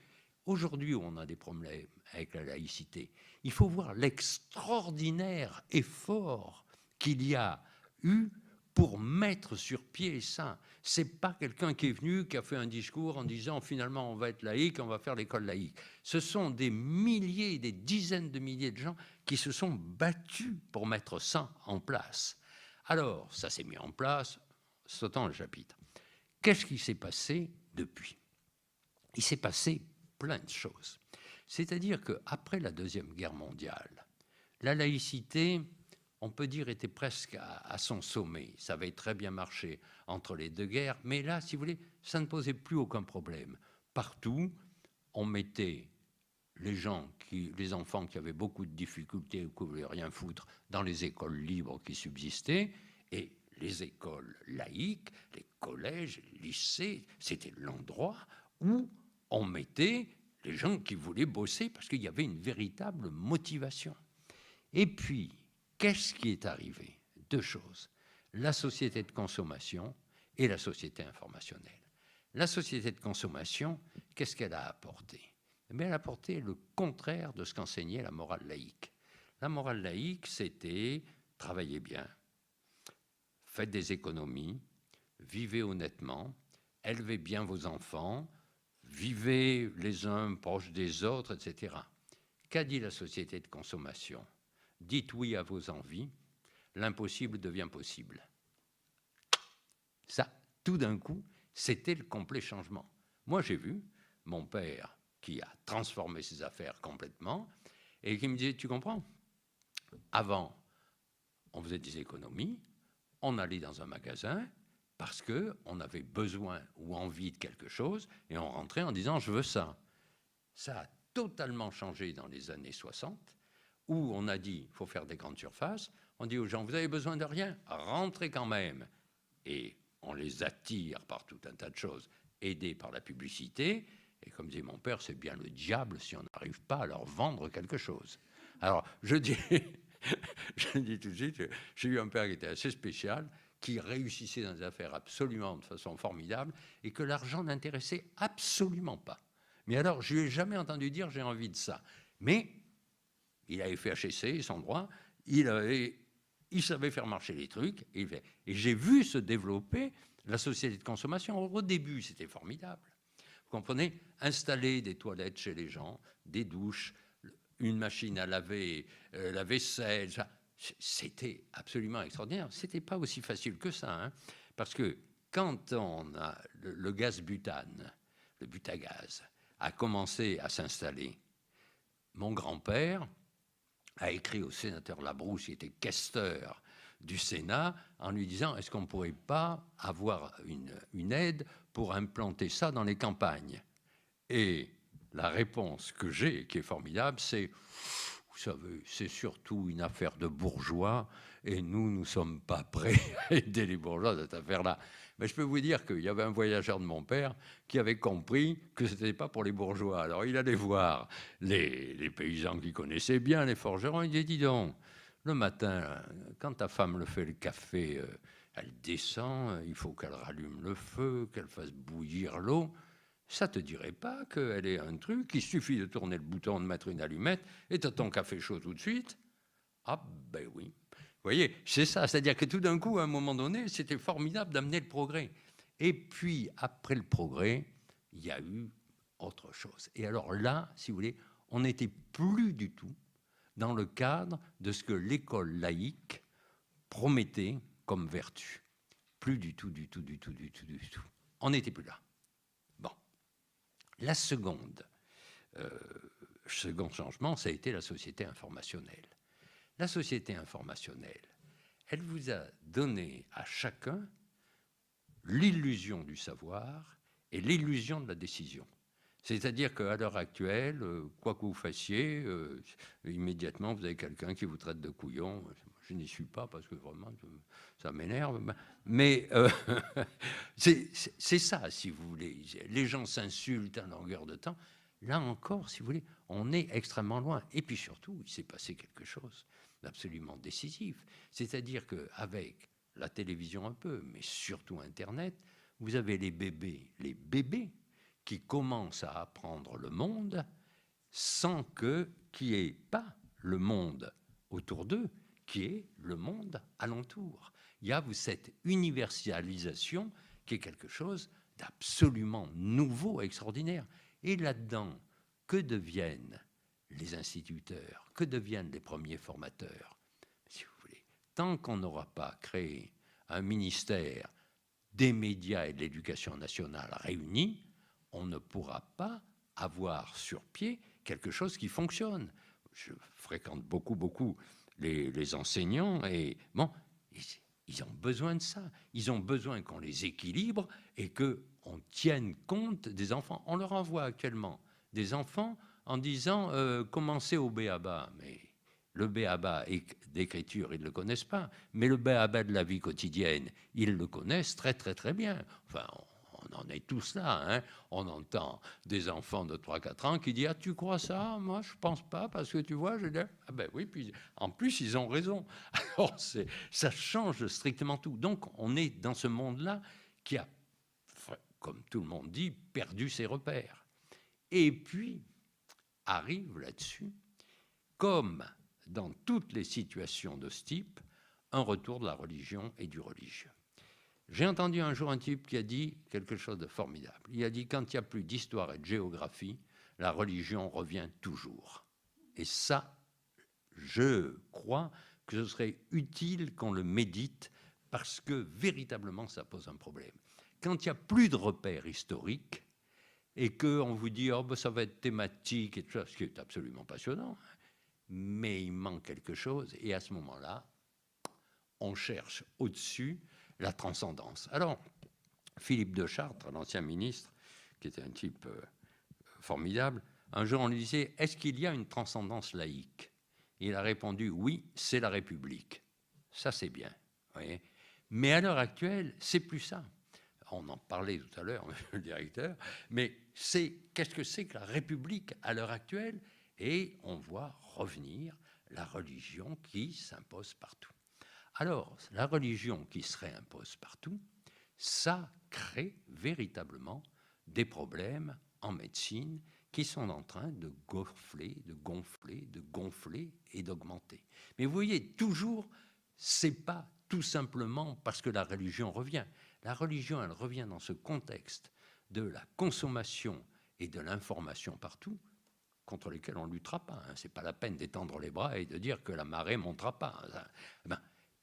aujourd'hui, on a des problèmes avec la laïcité. Il faut voir l'extraordinaire effort qu'il y a eu pour mettre sur pied ça. C'est pas quelqu'un qui est venu, qui a fait un discours en disant finalement on va être laïque, on va faire l'école laïque. Ce sont des milliers, des dizaines de milliers de gens qui se sont battus pour mettre ça en place. Alors, ça s'est mis en place, sautant le chapitre. Qu'est-ce qui s'est passé depuis? Il s'est passé plein de choses. C'est-à-dire qu'après la Deuxième Guerre mondiale, la laïcité, on peut dire, était presque à son sommet. Ça avait très bien marché entre les deux guerres, mais là, si vous voulez, ça ne posait plus aucun problème. Partout, on mettait les enfants qui avaient beaucoup de difficultés ou qui ne voulaient rien foutre dans les écoles libres qui subsistaient, et les écoles laïques, les collèges, les lycées, c'était l'endroit où on mettait les gens qui voulaient bosser parce qu'il y avait une véritable motivation. Et puis, qu'est-ce qui est arrivé? Deux choses. La société de consommation et la société informationnelle. La société de consommation, qu'est-ce qu'elle a apporté? Eh bien, elle a apporté le contraire de ce qu'enseignait la morale laïque. La morale laïque, c'était travaillez bien, faites des économies, vivez honnêtement, élevez bien vos enfants, vivez les uns proches des autres, etc. Qu'a dit la société de consommation? Dites oui à vos envies, l'impossible devient possible. Ça, tout d'un coup, c'était le complet changement. Moi, j'ai vu mon père qui a transformé ses affaires complètement et qui me disait, tu comprends, avant, on faisait des économies, on allait dans un magasin parce qu'on avait besoin ou envie de quelque chose et on rentrait en disant, je veux ça. Ça a totalement changé dans les années 60, où on a dit, il faut faire des grandes surfaces. On dit aux gens, vous avez besoin de rien, rentrez quand même. Et on les attire par tout un tas de choses, aidés par la publicité. Et comme disait mon père, c'est bien le diable si on n'arrive pas à leur vendre quelque chose. Alors, je dis tout de suite, j'ai eu un père qui était assez spécial, qui réussissait dans des affaires absolument de façon formidable, et que l'argent n'intéressait absolument pas. Mais alors, je ne lui ai jamais entendu dire j'ai envie de ça. Mais il avait fait HEC, son droit, il savait faire marcher les trucs, et j'ai vu se développer la société de consommation. Au début, c'était formidable. Vous comprenez? Installer des toilettes chez les gens, des douches, une machine à laver, la vaisselle, ça, c'était absolument extraordinaire. C'était pas aussi facile que ça, hein, parce que quand on a le gaz butane, le butagaz, a commencé à s'installer, mon grand-père a écrit au sénateur Labrousse, qui était questeur du Sénat, en lui disant, est-ce qu'on ne pourrait pas avoir une aide pour implanter ça dans les campagnes? Et la réponse que j'ai, qui est formidable, c'est, vous savez, c'est surtout une affaire de bourgeois, et nous ne sommes pas prêts à aider les bourgeois dans cette affaire-là. Mais je peux vous dire qu'il y avait un voyageur de mon père qui avait compris que ce n'était pas pour les bourgeois. Alors il allait voir les paysans qui connaissaient bien, les forgerons, il dit, dis donc, le matin, quand ta femme le fait le café, elle descend, il faut qu'elle rallume le feu, qu'elle fasse bouillir l'eau. Ça te dirait pas qu'elle ait un truc, il suffit de tourner le bouton, de mettre une allumette, et tu as ton café chaud tout de suite? Ah ben oui. Vous voyez, c'est ça, c'est-à-dire que tout d'un coup, à un moment donné, c'était formidable d'amener le progrès. Et puis, après le progrès, il y a eu autre chose. Et alors là, si vous voulez, on n'était plus du tout dans le cadre de ce que l'école laïque promettait comme vertu. Plus du tout, du tout, du tout, du tout, du tout. On n'était plus là. Bon. La second changement, ça a été la société informationnelle. La société informationnelle, elle vous a donné à chacun l'illusion du savoir et l'illusion de la décision. C'est-à-dire qu'à l'heure actuelle, quoi que vous fassiez, immédiatement, vous avez quelqu'un qui vous traite de couillon. Je n'y suis pas parce que vraiment, ça m'énerve. Mais c'est ça, si vous voulez. Les gens s'insultent à longueur de temps. Là encore, si vous voulez, on est extrêmement loin. Et puis surtout, il s'est passé quelque chose d'absolument décisif. C'est-à-dire qu'avec la télévision un peu, mais surtout Internet, vous avez les bébés qui commencent à apprendre le monde sans qu'il n'y ait pas le monde autour d'eux, qui est le monde alentour. Il y a cette universalisation qui est quelque chose d'absolument nouveau, extraordinaire. Et là-dedans, que deviennent les instituteurs? Que deviennent les premiers formateurs? Si vous voulez, tant qu'on n'aura pas créé un ministère des médias et de l'éducation nationale réunis, on ne pourra pas avoir sur pied quelque chose qui fonctionne. Je fréquente beaucoup les enseignants et bon, ils ont besoin de ça. Ils ont besoin qu'on les équilibre et qu'on tienne compte des enfants. On leur envoie actuellement des enfants en disant commencez au b.a.-ba. Mais le b.a.-ba d'écriture, ils ne le connaissent pas. Mais le b.a.-ba de la vie quotidienne, ils le connaissent très bien. Enfin, on en est tous là. Hein. On entend des enfants de 3-4 ans qui disent « Ah, tu crois ça? Moi, je ne pense pas, parce que tu vois, je dis « Ah ben oui, puis en plus, ils ont raison. » Alors, ça change strictement tout. Donc, on est dans ce monde-là qui a, comme tout le monde dit, perdu ses repères. Et puis, arrive là-dessus, comme dans toutes les situations de ce type, un retour de la religion et du religieux. J'ai entendu un jour un type qui a dit quelque chose de formidable. Il a dit, quand il n'y a plus d'histoire et de géographie, la religion revient toujours. Et ça, je crois que ce serait utile qu'on le médite parce que véritablement, ça pose un problème. Quand il n'y a plus de repères historiques et qu'on vous dit, oh, ben, ça va être thématique, et tout ça, ce qui est absolument passionnant, mais il manque quelque chose. Et à ce moment-là, on cherche au-dessus la transcendance. Alors, Philippe de Chartres, l'ancien ministre, qui était un type formidable, un jour on lui disait « Est-ce qu'il y a une transcendance laïque ?» Il a répondu « Oui, c'est la République. » Ça, c'est bien. Voyez. Mais à l'heure actuelle, c'est plus ça. On en parlait tout à l'heure, monsieur le directeur, mais qu'est-ce que c'est que la République à l'heure actuelle? Et on voit revenir la religion qui s'impose partout. Alors, la religion qui se réimpose partout, ça crée véritablement des problèmes en médecine qui sont en train de gonfler et d'augmenter. Mais vous voyez, toujours, c'est pas tout simplement parce que la religion revient. La religion, elle revient dans ce contexte de la consommation et de l'information partout, contre lesquels on ne luttera pas. Hein. Ce n'est pas la peine d'étendre les bras et de dire que la marée ne montera pas.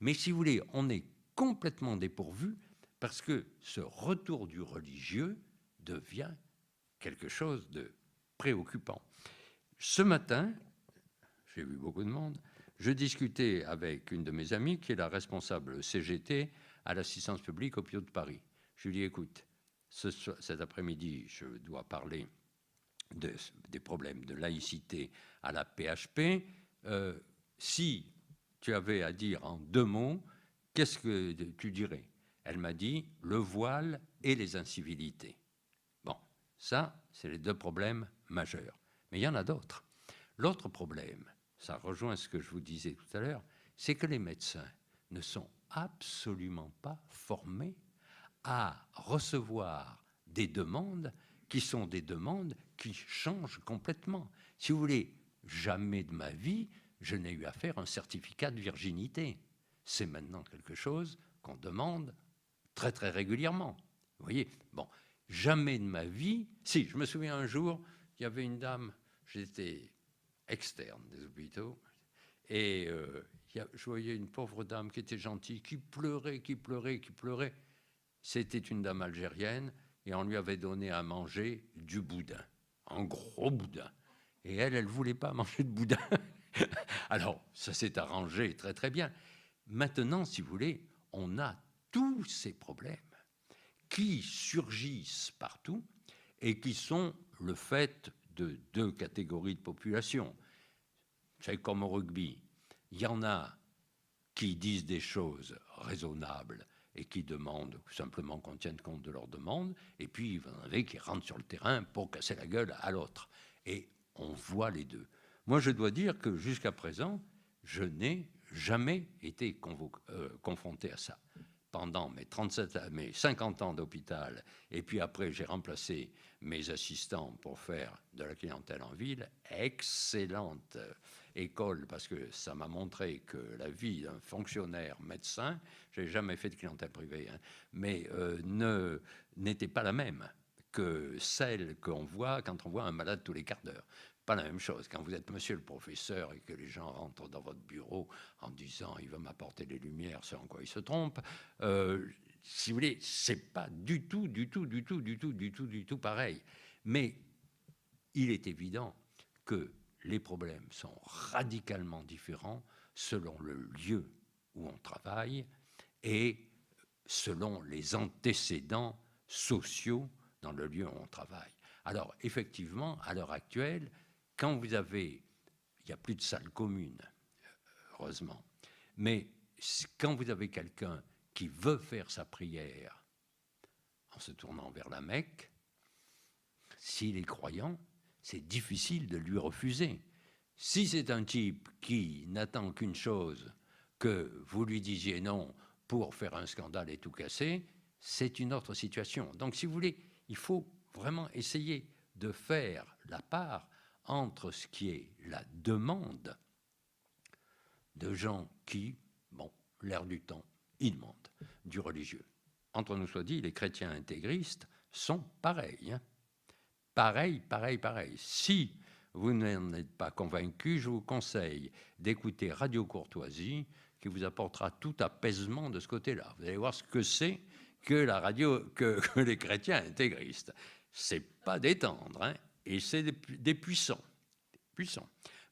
Mais si vous voulez, on est complètement dépourvu parce que ce retour du religieux devient quelque chose de préoccupant. Ce matin, j'ai vu beaucoup de monde, je discutais avec une de mes amies qui est la responsable CGT à l'assistance publique au Piau de Paris. Je lui ai dit, écoute, cet après-midi, je dois parler des problèmes de laïcité à la PHP. Si tu avais à dire en 2 mots, qu'est-ce que tu dirais? Elle m'a dit le voile et les incivilités. Bon, ça, c'est les 2 problèmes majeurs. Mais il y en a d'autres. L'autre problème, ça rejoint ce que je vous disais tout à l'heure, c'est que les médecins ne sont absolument pas formés à recevoir des demandes qui sont des demandes qui changent complètement. Si vous voulez, jamais de ma vie, je n'ai eu à faire un certificat de virginité. C'est maintenant quelque chose qu'on demande très régulièrement. Vous voyez, bon, jamais de ma vie. Si, je me souviens un jour, il y avait une dame, j'étais externe des hôpitaux, et je voyais une pauvre dame qui était gentille, qui pleurait. C'était une dame algérienne, et on lui avait donné à manger du boudin, un gros boudin. Et elle ne voulait pas manger de boudin. Alors, ça s'est arrangé très bien. Maintenant, si vous voulez, on a tous ces problèmes qui surgissent partout et qui sont le fait de deux catégories de population. C'est comme au rugby. Il y en a qui disent des choses raisonnables et qui demandent simplement qu'on tienne compte de leurs demandes, et puis il y en avait qui rentrent sur le terrain pour casser la gueule à l'autre. Et on voit les deux. Moi, je dois dire que jusqu'à présent, je n'ai jamais été confronté à ça. Pendant mes 50 ans d'hôpital, et puis après, j'ai remplacé mes assistants pour faire de la clientèle en ville. Excellente école, parce que ça m'a montré que la vie d'un fonctionnaire médecin, je n'ai jamais fait de clientèle privée, hein, mais n'était pas la même que celle qu'on voit quand on voit un malade tous les quarts d'heure. Pas la même chose. Quand vous êtes monsieur le professeur et que les gens rentrent dans votre bureau en disant « il va m'apporter les lumières », c'est en quoi ils se trompent. Si vous voulez, c'est pas du tout pareil. Mais il est évident que les problèmes sont radicalement différents selon le lieu où on travaille et selon les antécédents sociaux dans le lieu où on travaille. Alors, effectivement, à l'heure actuelle, quand vous avez, il n'y a plus de salle commune, heureusement, mais quand vous avez quelqu'un qui veut faire sa prière en se tournant vers la Mecque, s'il est croyant, c'est difficile de lui refuser. Si c'est un type qui n'attend qu'une chose, que vous lui disiez non pour faire un scandale et tout casser, c'est une autre situation. Donc, si vous voulez, il faut vraiment essayer de faire la part entre ce qui est la demande de gens qui, bon, l'air du temps, ils demandent du religieux. Entre nous soit dit, les chrétiens intégristes sont pareils. Hein. Pareil. Si vous n'en êtes pas convaincu, je vous conseille d'écouter Radio Courtoisie, qui vous apportera tout apaisement de ce côté-là. Vous allez voir ce que c'est que la radio, que les chrétiens intégristes. C'est pas détendre, hein, et c'est des puissants.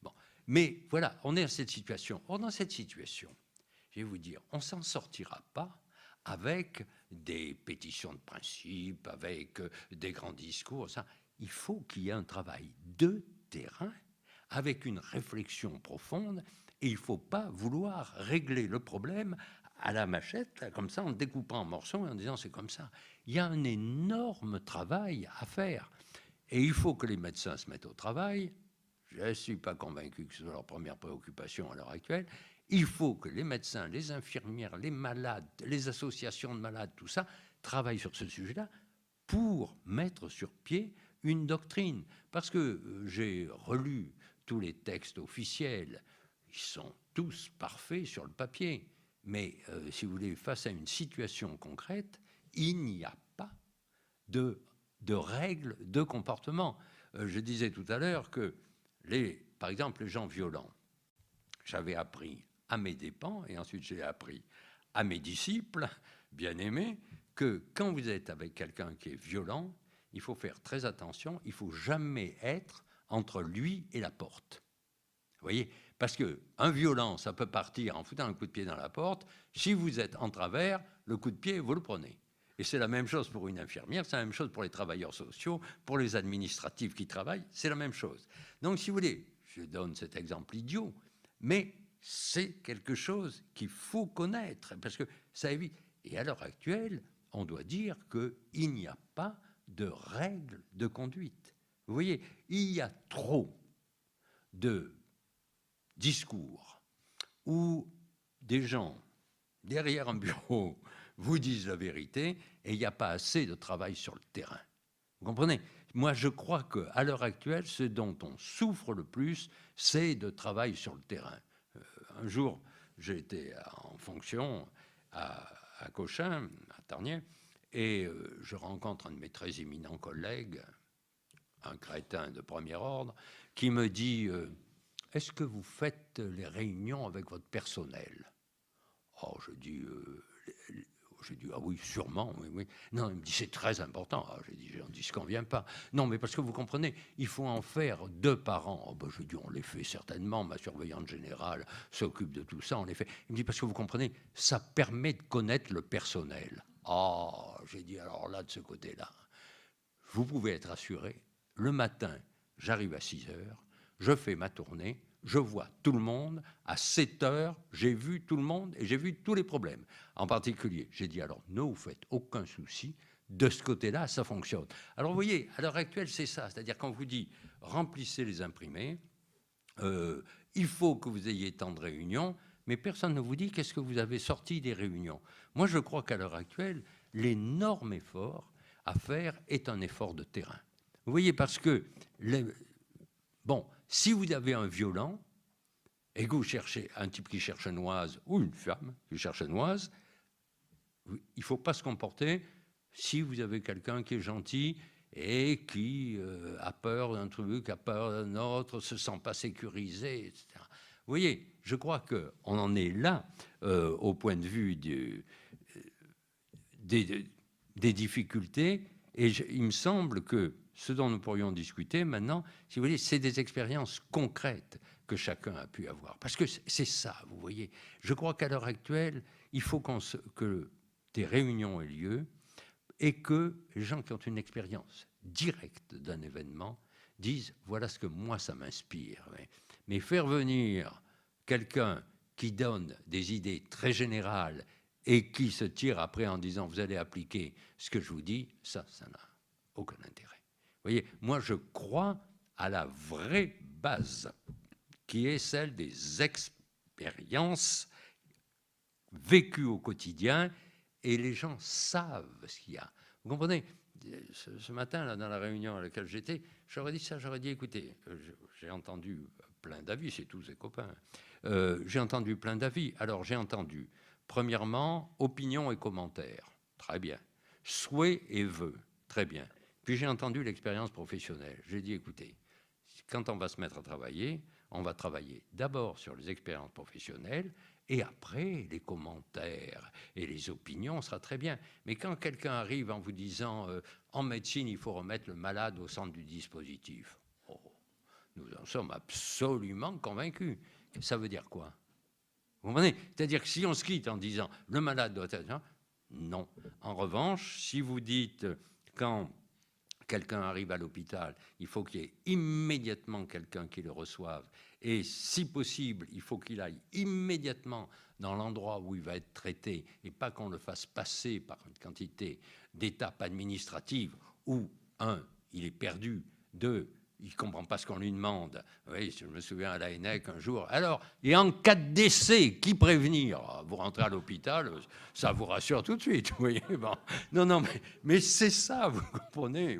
Bon, mais voilà, on est dans cette situation. Or, dans cette situation, je vais vous dire, on s'en sortira pas avec des pétitions de principe, avec des grands discours. Ça. Il faut qu'il y ait un travail de terrain avec une réflexion profonde, et il ne faut pas vouloir régler le problème à la machette, là, comme ça, en découpant en morceaux et en disant c'est comme ça. Il y a un énorme travail à faire. Et il faut que les médecins se mettent au travail. Je ne suis pas convaincu que ce soit leur première préoccupation à l'heure actuelle. Il faut que les médecins, les infirmières, les malades, les associations de malades, tout ça, travaillent sur ce sujet-là pour mettre sur pied une doctrine. Parce que j'ai relu tous les textes officiels, ils sont tous parfaits sur le papier. Mais si vous voulez, face à une situation concrète, il n'y a pas de règles de comportement. Je disais tout à l'heure que, par exemple, les gens violents, j'avais appris à mes dépens, et ensuite j'ai appris à mes disciples, bien-aimés, que quand vous êtes avec quelqu'un qui est violent, il faut faire très attention, il ne faut jamais être entre lui et la porte. Vous voyez ? Parce qu'un violent, ça peut partir en foutant un coup de pied dans la porte. Si vous êtes en travers, le coup de pied, vous le prenez. Et c'est la même chose pour une infirmière, c'est la même chose pour les travailleurs sociaux, pour les administratifs qui travaillent, c'est la même chose. Donc, si vous voulez, je donne cet exemple idiot, mais c'est quelque chose qu'il faut connaître, parce que ça évite. Et à l'heure actuelle, on doit dire qu'il n'y a pas de règles de conduite. Vous voyez, il y a trop de discours où des gens, derrière un bureau, vous disent la vérité et il n'y a pas assez de travail sur le terrain. Vous comprenez ? Moi, je crois qu'à l'heure actuelle, ce dont on souffre le plus, c'est de travail sur le terrain. Un jour, j'étais en fonction à Cochin, à Tarnier, et je rencontre un de mes très éminents collègues, un crétin de premier ordre, qui me dit « Est-ce que vous faites les réunions avec votre personnel ?» Oh, je dis ah oui, sûrement, oui. Non, il me dit c'est très important. Ah, j'ai dit, j'en dis ce qu'on vient pas. Non, mais parce que vous comprenez, il faut en faire 2 par an. Oh, ben, je dis, on les fait certainement. Ma surveillante générale s'occupe de tout ça, on les fait. Il me dit parce que vous comprenez, ça permet de connaître le personnel. Ah, j'ai dit, alors là, de ce côté-là, vous pouvez être assuré, le matin, j'arrive à 6 heures, je fais ma tournée, je vois tout le monde, à 7 heures, j'ai vu tout le monde et j'ai vu tous les problèmes. En particulier, j'ai dit, alors ne vous faites aucun souci, de ce côté-là, ça fonctionne. Alors vous voyez, à l'heure actuelle, c'est ça, c'est-à-dire quand vous dit, remplissez les imprimés, il faut que vous ayez tant de réunions, mais personne ne vous dit qu'est-ce que vous avez sorti des réunions. Moi, je crois qu'à l'heure actuelle, l'énorme effort à faire est un effort de terrain. Vous voyez, parce que, bon, si vous avez un violent, et que vous cherchez un type qui cherche une oise, ou une femme qui cherche une oise, il ne faut pas se comporter si vous avez quelqu'un qui est gentil et qui a peur d'un truc, a peur d'un autre, se sent pas sécurisé, etc. Vous voyez, je crois qu'on en est là au point de vue des difficultés, et il me semble que ce dont nous pourrions discuter maintenant, si vous voulez, c'est des expériences concrètes que chacun a pu avoir. Parce que c'est ça, vous voyez. Je crois qu'à l'heure actuelle, il faut que des réunions aient lieu et que les gens qui ont une expérience directe d'un événement disent « voilà ce que moi, ça m'inspire ». Mais faire venir quelqu'un qui donne des idées très générales et qui se tire après en disant « vous allez appliquer ce que je vous dis », ça n'a aucun intérêt. Vous voyez, moi, je crois à la vraie base qui est celle des expériences vécues au quotidien, et les gens savent ce qu'il y a. Vous comprenez, ce matin, là, dans la réunion à laquelle j'étais, j'aurais dit ça, j'aurais dit, écoutez, j'ai entendu plein d'avis, c'est tous ses copains, j'ai entendu plein d'avis. Alors, j'ai entendu, premièrement, opinion et commentaires, très bien. Souhait et vœux, très bien. Puis j'ai entendu l'expérience professionnelle. J'ai dit, écoutez, quand on va se mettre à travailler, on va travailler d'abord sur les expériences professionnelles et après les commentaires et les opinions, sera très bien. Mais quand quelqu'un arrive en vous disant en médecine, il faut remettre le malade au centre du dispositif, oh, nous en sommes absolument convaincus. Ça veut dire quoi? Vous comprenez? C'est-à-dire que si on se quitte en disant le malade doit être... Non. En revanche, si vous dites quand quelqu'un arrive à l'hôpital, il faut qu'il y ait immédiatement quelqu'un qui le reçoive. Et si possible, il faut qu'il aille immédiatement dans l'endroit où il va être traité et pas qu'on le fasse passer par une quantité d'étapes administratives où, un, il est perdu, deux, il ne comprend pas ce qu'on lui demande. Oui, je me souviens à l'ANEC un jour. Alors, et en cas de décès, qui prévenir? Vous rentrez à l'hôpital, ça vous rassure tout de suite. Vous voyez, bon. Non, mais c'est ça, vous comprenez.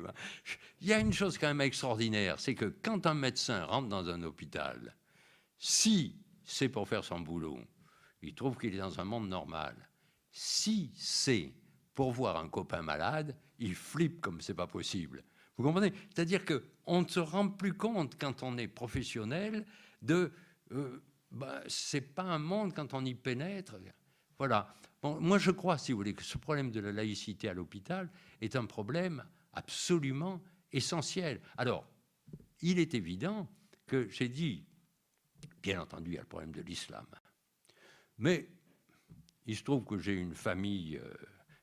Il y a une chose quand même extraordinaire, c'est que quand un médecin rentre dans un hôpital, si c'est pour faire son boulot, il trouve qu'il est dans un monde normal. Si c'est pour voir un copain malade, il flippe comme c'est pas possible. Vous comprenez? C'est-à-dire qu'on ne se rend plus compte quand on est professionnel de... c'est pas un monde quand on y pénètre. Voilà. Bon, moi, je crois, si vous voulez, que ce problème de la laïcité à l'hôpital est un problème absolument essentiel. Alors, il est évident que j'ai dit, bien entendu, il y a le problème de l'islam. Mais il se trouve que j'ai une famille,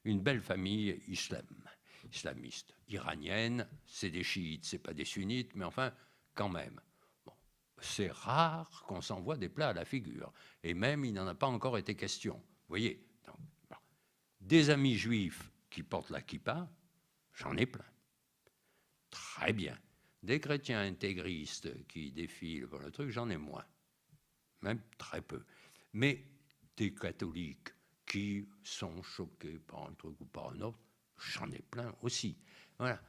une belle famille islamiste, iranienne. C'est des chiites, c'est pas des sunnites, mais enfin, quand même. Bon, c'est rare qu'on s'envoie des plats à la figure. Et même, il n'en a pas encore été question. Vous voyez, donc, bon. Des amis juifs qui portent la kippa, j'en ai plein. Très bien. Des chrétiens intégristes qui défilent pour le truc, j'en ai moins. Même très peu. Mais des catholiques qui sont choqués par un truc ou par un autre, j'en ai plein aussi. Voilà.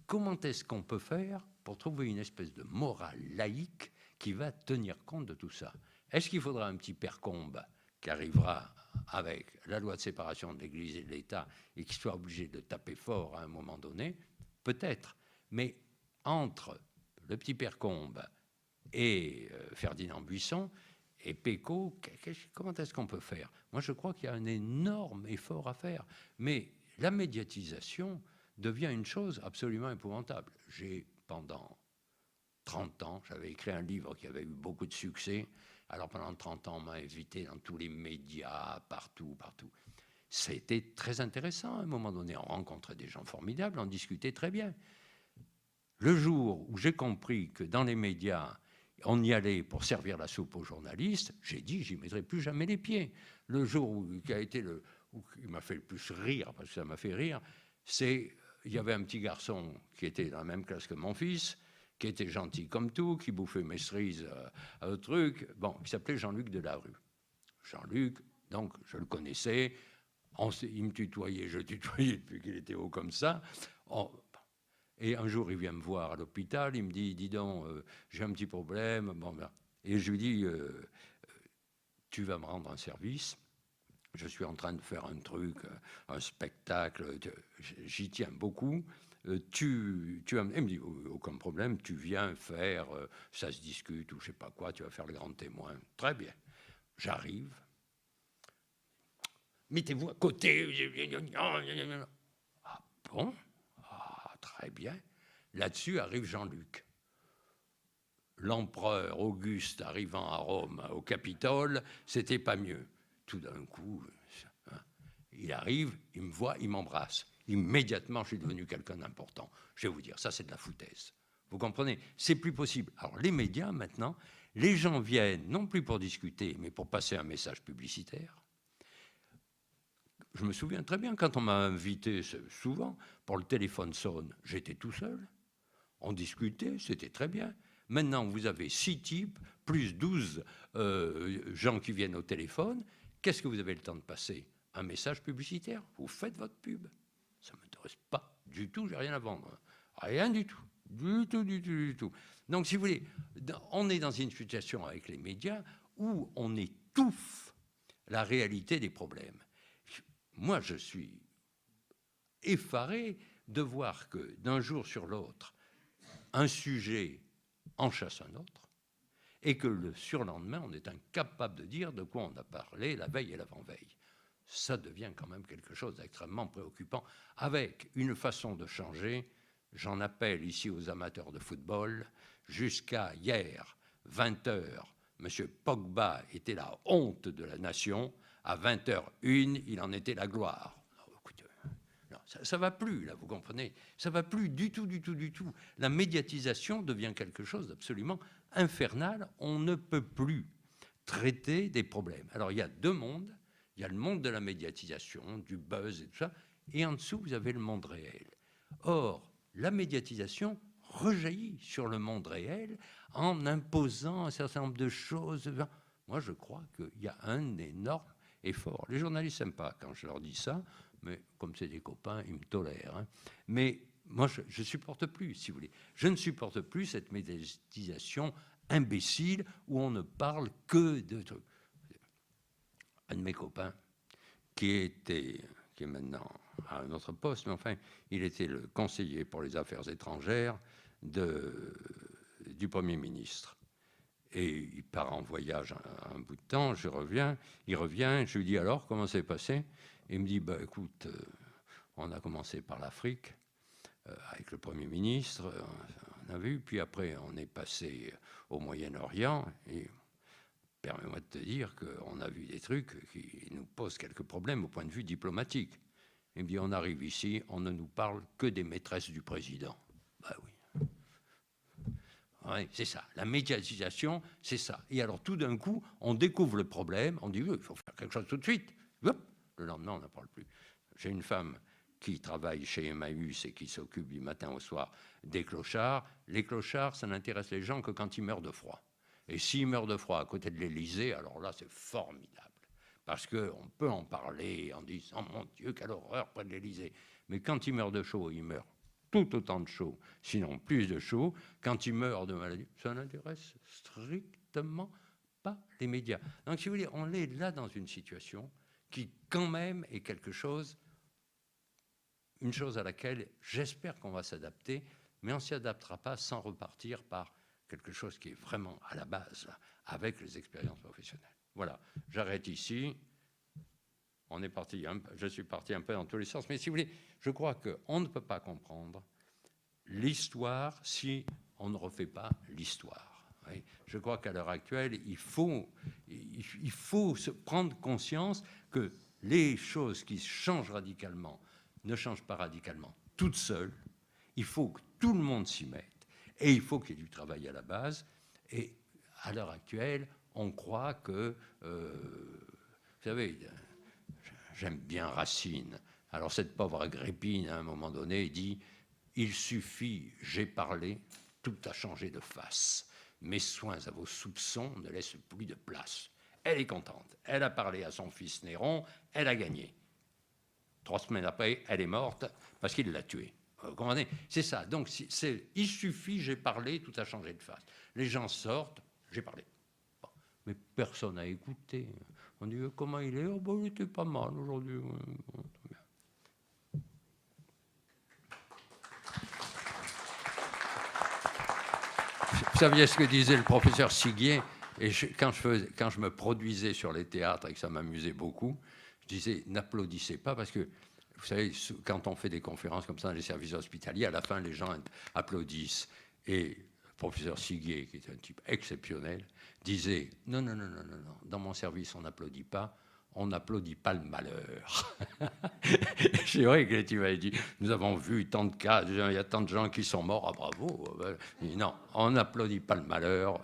Comment est-ce qu'on peut faire pour trouver une espèce de morale laïque qui va tenir compte de tout ça? Est-ce qu'il faudra un petit père Combe qui arrivera avec la loi de séparation de l'Église et de l'État et qui soit obligé de taper fort à un moment donné? Peut-être. Mais entre le petit père Combe et Ferdinand Buisson et Pécaud, comment est-ce qu'on peut faire? Moi, je crois qu'il y a un énorme effort à faire. Mais la médiatisation devient une chose absolument épouvantable. J'ai, pendant 30 ans, j'avais écrit un livre qui avait eu beaucoup de succès. Alors, pendant 30 ans, on m'a invité dans tous les médias, partout. Ça a été très intéressant. À un moment donné, on rencontrait des gens formidables, on discutait très bien. Le jour où j'ai compris que dans les médias, on y allait pour servir la soupe aux journalistes, j'ai dit, j'y mettrai plus jamais les pieds. Le jour où il m'a fait le plus rire, parce que ça m'a fait rire, c'est il y avait un petit garçon qui était dans la même classe que mon fils, qui était gentil comme tout, qui bouffait mes cerises au truc, bon, il s'appelait Jean-Luc Delarue. Jean-Luc, donc je le connaissais, il me tutoyait, je le tutoyais depuis qu'il était haut comme ça. Et un jour, il vient me voir à l'hôpital, il me dit, dis donc, j'ai un petit problème. Bon, ben, et je lui dis, tu vas me rendre un service. Je suis en train de faire un truc, un spectacle, j'y tiens beaucoup. Il me dit, aucun problème, tu viens faire, ça se discute ou je sais pas quoi, tu vas faire le grand témoin. Très bien. J'arrive. Mettez-vous à côté. Ah bon? Ah, très bien. Là-dessus arrive Jean-Luc. L'empereur Auguste arrivant à Rome, au Capitole, c'était pas mieux. Tout d'un coup, il arrive, il me voit, il m'embrasse. Immédiatement, je suis devenu quelqu'un d'important. Je vais vous dire, ça c'est de la foutaise. Vous comprenez? C'est plus possible. Alors les médias, maintenant, les gens viennent non plus pour discuter, mais pour passer un message publicitaire. Je me souviens très bien, quand on m'a invité, souvent, pour le téléphone sonne, j'étais tout seul. On discutait, c'était très bien. Maintenant, vous avez 6 types, plus 12 gens qui viennent au téléphone. Qu'est-ce que vous avez le temps de passer? Un message publicitaire. Vous faites votre pub. Ça ne m'intéresse pas du tout, j'ai rien à vendre. Rien du tout. Du tout. Donc, si vous voulez, on est dans une situation avec les médias où on étouffe la réalité des problèmes. Moi, je suis effaré de voir que d'un jour sur l'autre, un sujet en chasse un autre, et que le surlendemain, on est incapable de dire de quoi on a parlé la veille et l'avant-veille. Ça devient quand même quelque chose d'extrêmement préoccupant, avec une façon de changer. J'en appelle ici aux amateurs de football. Jusqu'à hier, 20h, M. Pogba était la honte de la nation. À 20h01, il en était la gloire. Ça ne va plus, là, vous comprenez? Ça ne va plus du tout. La médiatisation devient quelque chose d'absolument infernal. On ne peut plus traiter des problèmes. Alors, il y a 2 mondes. Il y a le monde de la médiatisation, du buzz et tout ça, et en dessous, vous avez le monde réel. Or, la médiatisation rejaillit sur le monde réel en imposant un certain nombre de choses. Moi, je crois qu'il y a un énorme effort. Les journalistes n'aiment pas quand je leur dis ça, mais comme c'est des copains, ils me tolèrent. Hein. Mais moi, je ne supporte plus, si vous voulez. Je ne supporte plus cette médiatisation imbécile où on ne parle que de trucs. Un de mes copains, qui est maintenant à un autre poste, mais enfin, il était le conseiller pour les affaires étrangères du Premier ministre. Et il part en voyage un bout de temps, il revient, je lui dis alors, comment ça s'est passé? Il me dit, bah, écoute, on a commencé par l'Afrique, avec le Premier ministre, on a vu, puis après on est passé au Moyen-Orient, et permets-moi de te dire qu'on a vu des trucs qui nous posent quelques problèmes au point de vue diplomatique. Il me dit, on arrive ici, on ne nous parle que des maîtresses du président. Bah oui. Ouais, c'est ça. La médiatisation, c'est ça. Et alors, tout d'un coup, on découvre le problème, on dit, il faut faire quelque chose tout de suite. Hop, le lendemain, on n'en parle plus. J'ai une femme qui travaille chez Emmaüs et qui s'occupe du matin au soir des clochards. Les clochards, ça n'intéresse les gens que quand ils meurent de froid. Et s'ils meurent de froid à côté de l'Élysée, alors là, c'est formidable. Parce qu'on peut en parler en disant, mon Dieu, quelle horreur près de l'Élysée. Mais quand ils meurent de chaud, ils meurent tout autant de chaud, sinon plus de chaud. Quand ils meurent de maladie, ça n'intéresse strictement pas les médias. Donc, si vous voulez, on est là dans une situation qui, quand même, est une chose à laquelle j'espère qu'on va s'adapter, mais on ne s'y adaptera pas sans repartir par quelque chose qui est vraiment à la base, là, avec les expériences professionnelles. Voilà, j'arrête ici. Je suis parti un peu dans tous les sens, mais si vous voulez, je crois qu'on ne peut pas comprendre l'histoire si on ne refait pas l'histoire. Oui. Je crois qu'à l'heure actuelle, il faut se prendre conscience que les choses qui changent radicalement ne changent pas radicalement toutes seules. Il faut que tout le monde s'y mette et il faut qu'il y ait du travail à la base. Et à l'heure actuelle, on croit que, vous savez, j'aime bien Racine. Alors cette pauvre Agrippine, à un moment donné, dit « Il suffit, j'ai parlé, tout a changé de face. Mes soins à vos soupçons ne laissent plus de place. » Elle est contente. Elle a parlé à son fils Néron, elle a gagné. 3 semaines après, elle est morte parce qu'il l'a tuée. Vous comprenez ? C'est ça. Donc, il suffit, j'ai parlé, tout a changé de face. Les gens sortent, j'ai parlé. Bon. Mais personne n'a écouté. On dit, comment il est ? Oh, bon, il était pas mal aujourd'hui. Vous saviez ce que disait le professeur Siguier ? Et quand je me produisais sur les théâtres et que ça m'amusait beaucoup, je disais, n'applaudissez pas parce que, vous savez, quand on fait des conférences comme ça dans les services hospitaliers, à la fin, les gens applaudissent. Et le professeur Siguier, qui est un type exceptionnel, disait, non, dans mon service, on n'applaudit pas. On n'applaudit pas le malheur. C'est vrai que tu m'avais dit, nous avons vu tant de cas, il y a tant de gens qui sont morts, ah bravo. Non, on n'applaudit pas le malheur.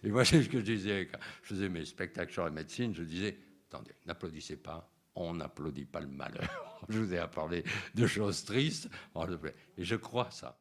Et moi, c'est ce que je disais quand je faisais mes spectacles sur la médecine, je disais, attendez, n'applaudissez pas, on n'applaudit pas le malheur. Je vous ai parlé de choses tristes, et je crois ça.